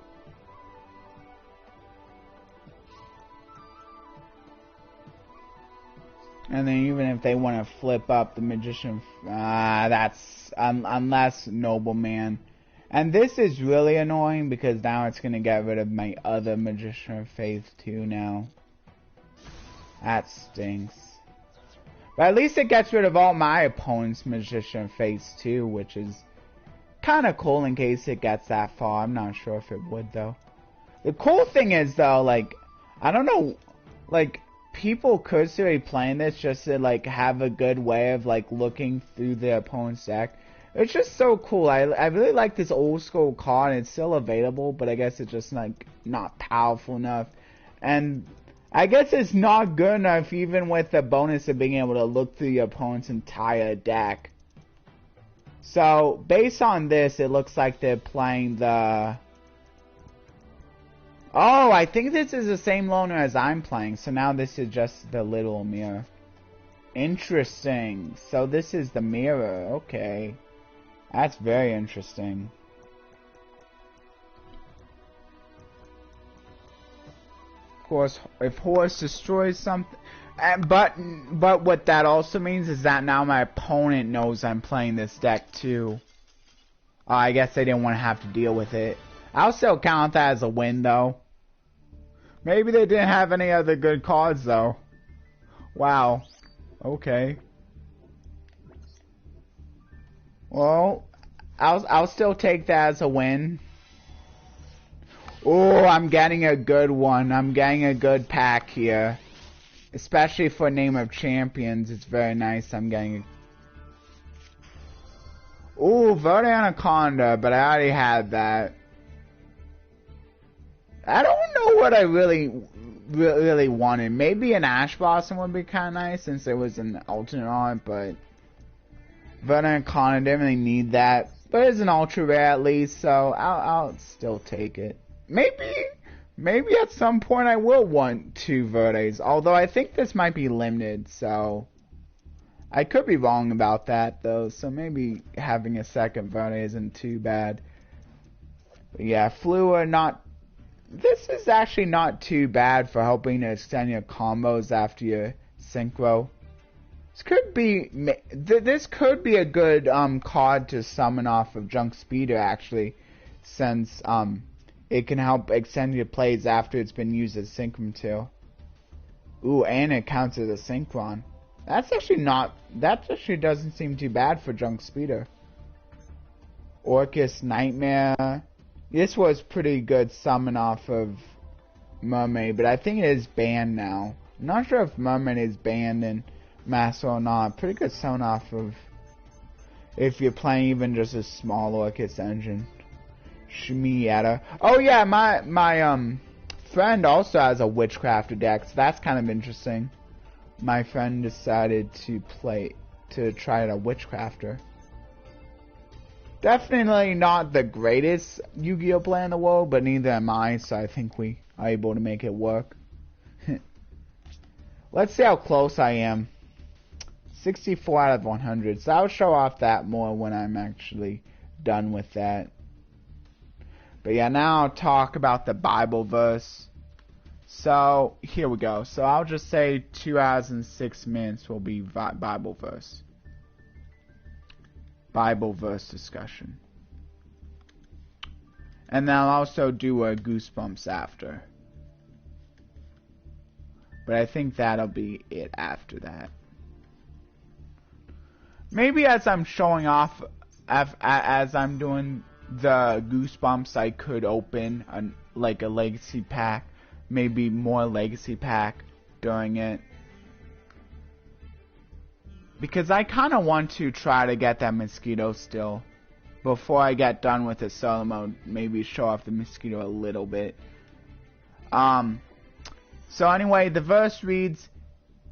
And then even if they want to flip up the Magician, that's unless Nobleman. And this is really annoying because now it's gonna get rid of my other Magician of Faith too now. That stinks. But at least it gets rid of all my opponent's Magician of Faith too, which is kind of cool in case it gets that far. I'm not sure if it would though. The cool thing is though, like, I don't know, like, people could still be playing this just to like have a good way of like looking through the opponent's deck. It's just so cool. I really like this old school card. It's still available, but I guess it's just like not powerful enough. And I guess it's not good enough even with the bonus of being able to look through your opponent's entire deck. So based on this, it looks like they're playing the... Oh, I think this is the same loner as I'm playing. So now this is just the little mirror. Interesting. So this is the mirror. Okay. That's very interesting. Of course, if horse destroys something... But what that also means is that now my opponent knows I'm playing this deck too. I guess they didn't want to have to deal with it. I'll still count that as a win though. Maybe they didn't have any other good cards though. Wow. Okay. Well, I'll still take that as a win. Oh, I'm getting a good one. I'm getting a good pack here. Especially for Name of Champions, it's very nice. I'm getting... Ooh, Verde Anaconda, but I already had that. I don't know what I really wanted. Maybe an Ash Blossom would be kind of nice since there was an alternate on it, but... Verde Anaconda didn't really need that. But it's an ultra rare at least, so I'll still take it. Maybe at some point I will want 2 Verdes, although I think this might be limited, so I could be wrong about that though, so maybe having a second Verde isn't too bad. But yeah, Fleur this is actually not too bad for helping to extend your combos after your synchro. This could be a good card to summon off of Junk Speeder actually, since it can help extend your plays after it's been used as Synchron too. Ooh, and it counts as a Synchron. That's actually not... That actually doesn't seem too bad for Junk Speeder. Orcus Nightmare. This was pretty good summon off of Mermaid, but I think it is banned now. I'm not sure if Mermaid is banned in Master or not. Pretty good summon off of... If you're playing even just a small Orcus engine. Shmiata. Oh yeah, my friend also has a Witchcrafter deck, so that's kind of interesting. My friend decided to try a Witchcrafter. Definitely not the greatest Yu-Gi-Oh player in the world, but neither am I, so I think we are able to make it work. Let's see how close I am. 64 out of 100, so I'll show off that more when I'm actually done with that. But yeah, now I'll talk about the Bible verse. So, here we go. So I'll just say 2 hours and 6 minutes will be Bible verse. Bible verse discussion. And then I'll also do a Goosebumps after. But I think that'll be it after that. Maybe as I'm showing off, as I'm doing the Goosebumps, I could open like a legacy pack. Maybe more legacy pack during it. Because I kind of want to try to get that mosquito still. Before I get done with the solo mode, maybe show off the mosquito a little bit. So anyway, the verse reads,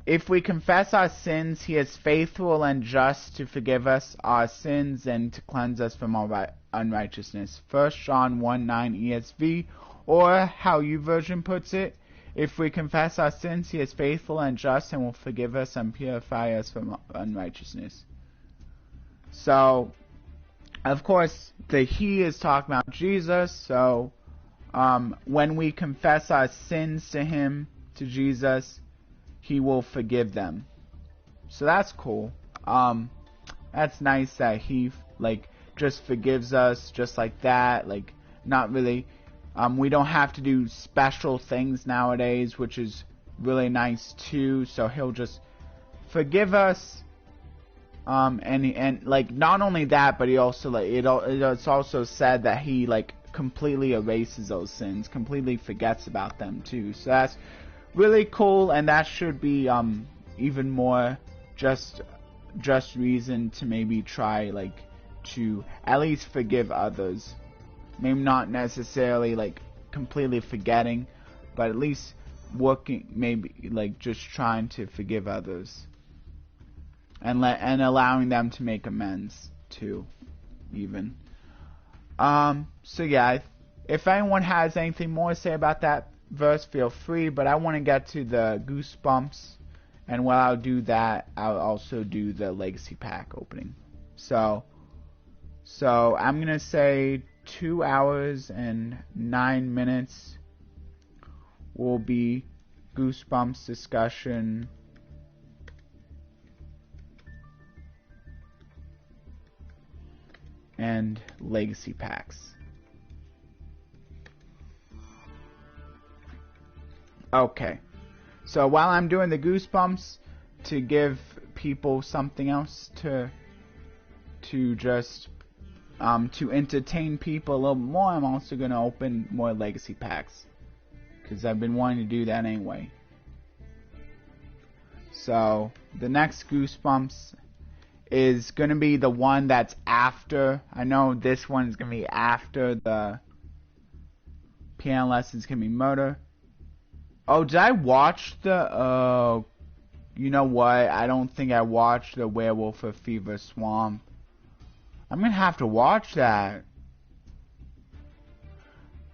"If we confess our sins, he is faithful and just to forgive us our sins and to cleanse us from all unrighteousness." 1 John 1:9 ESV, or how you version puts it, "If we confess our sins, he is faithful and just and will forgive us and purify us from unrighteousness." So, of course, the he is talking about Jesus. So, when we confess our sins to him, to Jesus, he will forgive them. So that's cool. That's nice that he just forgives us just like that. Like, not really. We don't have to do special things nowadays, which is really nice too. So he'll just forgive us. And like not only that, but he also it's also said that he completely erases those sins, completely forgets about them too. So that's really cool, and that should be even more just reason to maybe try to at least forgive others. Maybe not necessarily completely forgetting, but at least working, maybe just trying to forgive others and allowing them to make amends too, even. So yeah, if anyone has anything more to say about that verse, feel free, but I want to get to the Goosebumps, and while I'll do that, I'll also do the Legacy Pack opening. So I'm gonna say 2 hours and 9 minutes will be Goosebumps discussion. And legacy packs. Okay. So while I'm doing the Goosebumps, to give people something else to just to entertain people a little more, I'm also going to open more legacy packs, because I've been wanting to do that anyway. So the next Goosebumps is going to be the one that's after. I know this one is going to be after the piano lessons can be murder. Oh, did I watch the you know what? I don't think I watched the Werewolf of Fever Swamp. I'm going to have to watch that.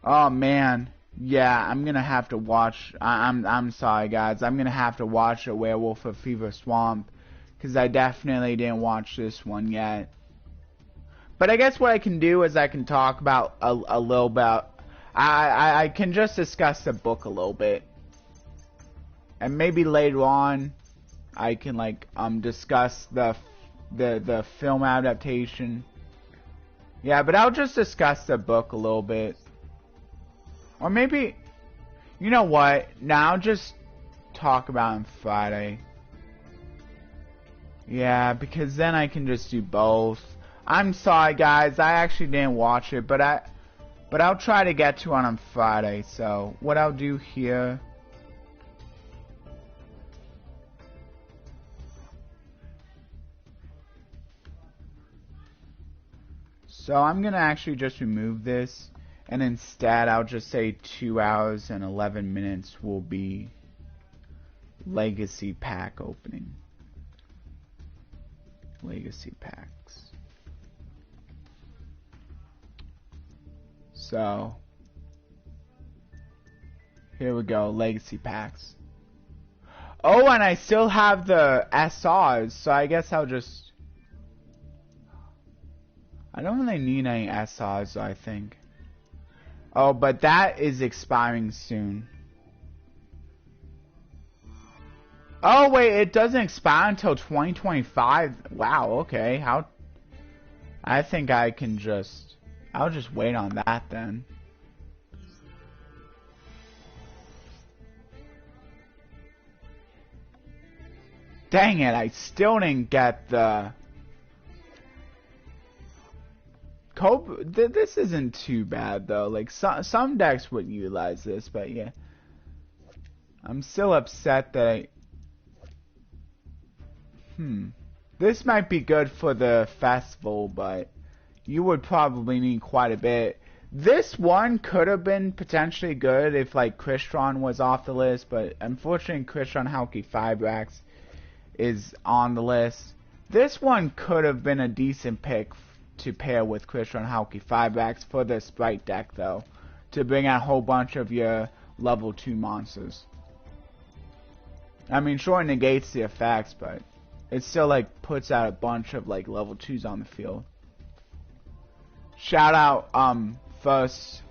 Oh man. Yeah, I'm going to have to watch. I'm sorry guys. I'm going to have to watch the Werewolf of Fever Swamp, because I definitely didn't watch this one yet. But I guess what I can do is I can talk about a little bit. I can just discuss the book a little bit. And maybe later on I can discuss the film adaptation. Yeah, but I'll just discuss the book a little bit. Or maybe, you know what? Now I'll just talk about it on Friday. Yeah, because then I can just do both. I'm sorry, guys. I actually didn't watch it, but I'll try to get to it on Friday. So what I'll do here. So I'm gonna actually just remove this, and instead I'll just say 2 hours and 11 minutes will be legacy pack opening. Legacy packs. So here we go, legacy packs. Oh, and I still have the SRs, so I guess I'll just... I don't really need any SRs, I think. Oh, but that is expiring soon. Oh, wait, it doesn't expire until 2025. Wow, okay. I think I can just... I'll just wait on that then. Dang it, I still didn't get the... This isn't too bad though. Like some decks would utilize this, but yeah, I'm still upset that this might be good for the festival, but you would probably need quite a bit. This one could have been potentially good if like Crystron was off the list, but unfortunately Crystron Halki 5-Rax is on the list. This one could have been a decent pick to pair with Crystron Halki 5-Rax for the Sprite deck though, to bring out a whole bunch of your level 2 monsters. I mean, sure, it negates the effects, but it still like puts out a bunch of like level 2s on the field. Shout out first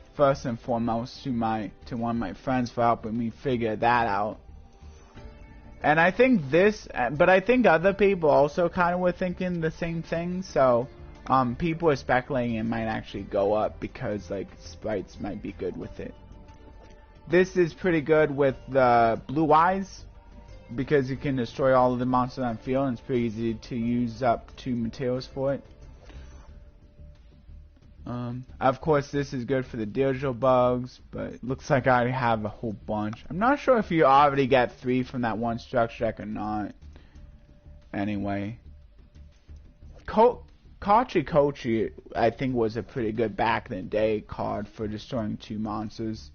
and foremost to one of my friends for helping me figure that out. And I think but I think other people also kind of were thinking the same thing, so people are speculating it might actually go up because like sprites might be good with it. This is pretty good with the Blue Eyes because you can destroy all of the monsters on the field, and it's pretty easy to use up 2 materials for it. Of course, this is good for the digital bugs, but it looks like I already have a whole bunch. I'm not sure if you already get 3 from that one structure deck or not. Anyway, Kochi, I think, was a pretty good back in the day card for destroying 2 monsters.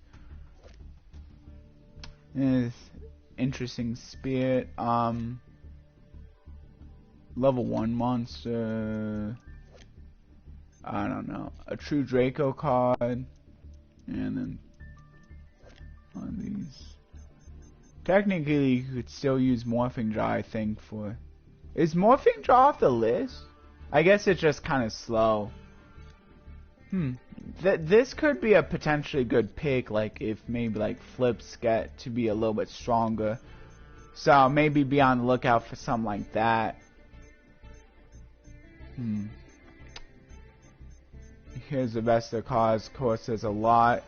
Interesting Spirit. Level 1 monster. I don't know. A True Draco card. And then on these. Technically, you could still use Morphing Jaw, I think, for... Is Morphing Jaw off the list? I guess it's just kind of slow. This could be a potentially good pick, like if maybe like flips get to be a little bit stronger. So maybe be on the lookout for something like that. Here's the rest of the cards. Of course, there's a lot.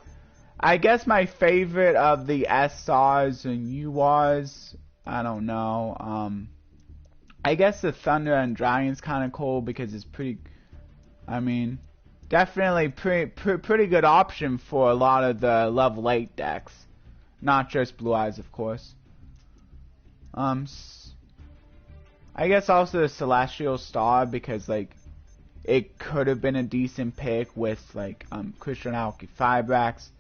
I guess my favorite of the SRs and URs, I don't know. I guess the Thunder and Dragon's kind of cool because it's pretty. I mean, definitely pretty good option for a lot of the level 8 decks, not just Blue Eyes, of course. I guess also the Celestial Star because like it could have been a decent pick with like Crystron Halki 5-Rax.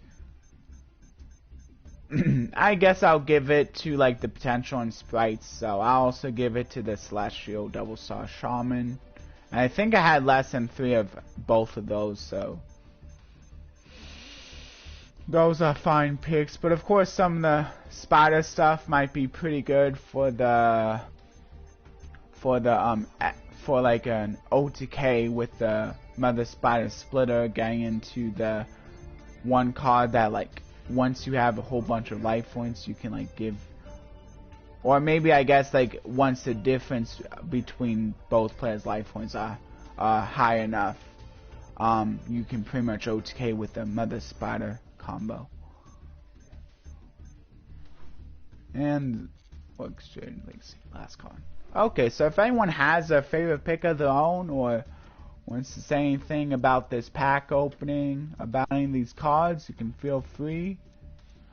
I guess I'll give it to like the potential and sprites, so I'll also give it to the Celestial Double Star Shaman. And I think I had less than 3 of both of those, so those are fine picks. But of course, some of the spider stuff might be pretty good for like an OTK with the Mother Spider Splitter, getting into the one card that like once you have a whole bunch of life points you can like give, or maybe I guess like once the difference between both players' life points are high enough, you can pretty much OTK with the Mother Spider combo. And what exchange? Let's see, last card. Okay, so if anyone has a favorite pick of their own or wants to say anything about this pack opening, about any of these cards, you can feel free.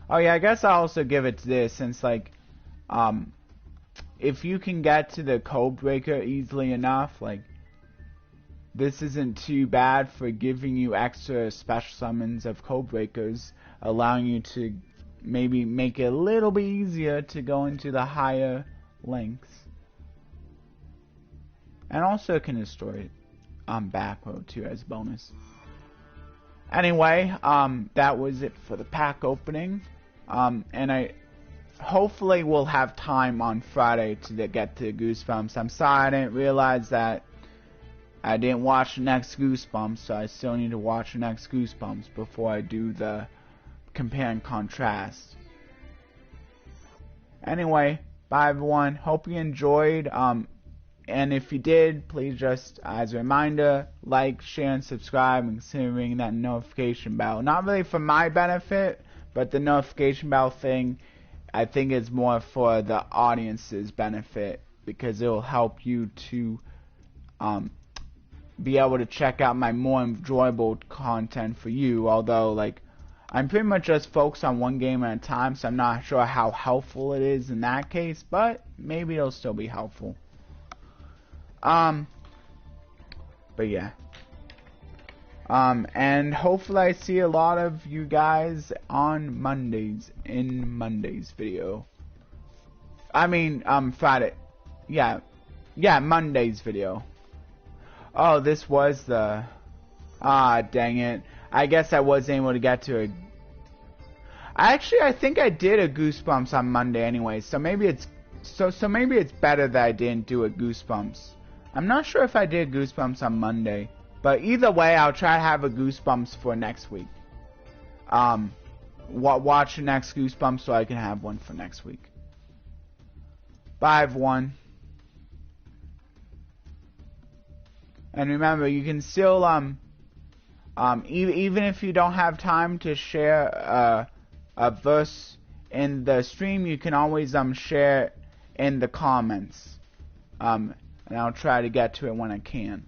Oh yeah, I guess I'll also give it to this, since like, if you can get to the code breaker easily enough, like, this isn't too bad for giving you extra special summons of code breakers, allowing you to maybe make it a little bit easier to go into the higher lengths. And also can destroy it back row too as a bonus. Anyway, that was it for the pack opening. And I hopefully will have time on Friday to get to Goosebumps. I'm sorry I didn't realize that I didn't watch the next Goosebumps, so I still need to watch the next Goosebumps before I do the compare and contrast. Anyway, bye everyone. Hope you enjoyed. And if you did, please just, as a reminder, like, share, and subscribe, and consider ringing that notification bell. Not really for my benefit, but the notification bell thing, I think is more for the audience's benefit, because it will help you to be able to check out my more enjoyable content for you. Although, like, I'm pretty much just focused on one game at a time, so I'm not sure how helpful it is in that case, but maybe it'll still be helpful. But yeah. And hopefully I see a lot of you guys on Mondays, in Monday's video. I mean, Friday. Yeah, Monday's video. Oh, this was the... Ah, dang it. I guess I wasn't able to get to it. Actually, I think I did a Goosebumps on Monday anyway, so maybe it's... So maybe it's better that I didn't do a Goosebumps. I'm not sure if I did Goosebumps on Monday, but either way, I'll try to have a Goosebumps for next week. Watch the next Goosebumps so I can have one for next week. Bye, everyone. And remember, you can still, even if you don't have time to share a verse in the stream, you can always share in the comments. And I'll try to get to it when I can.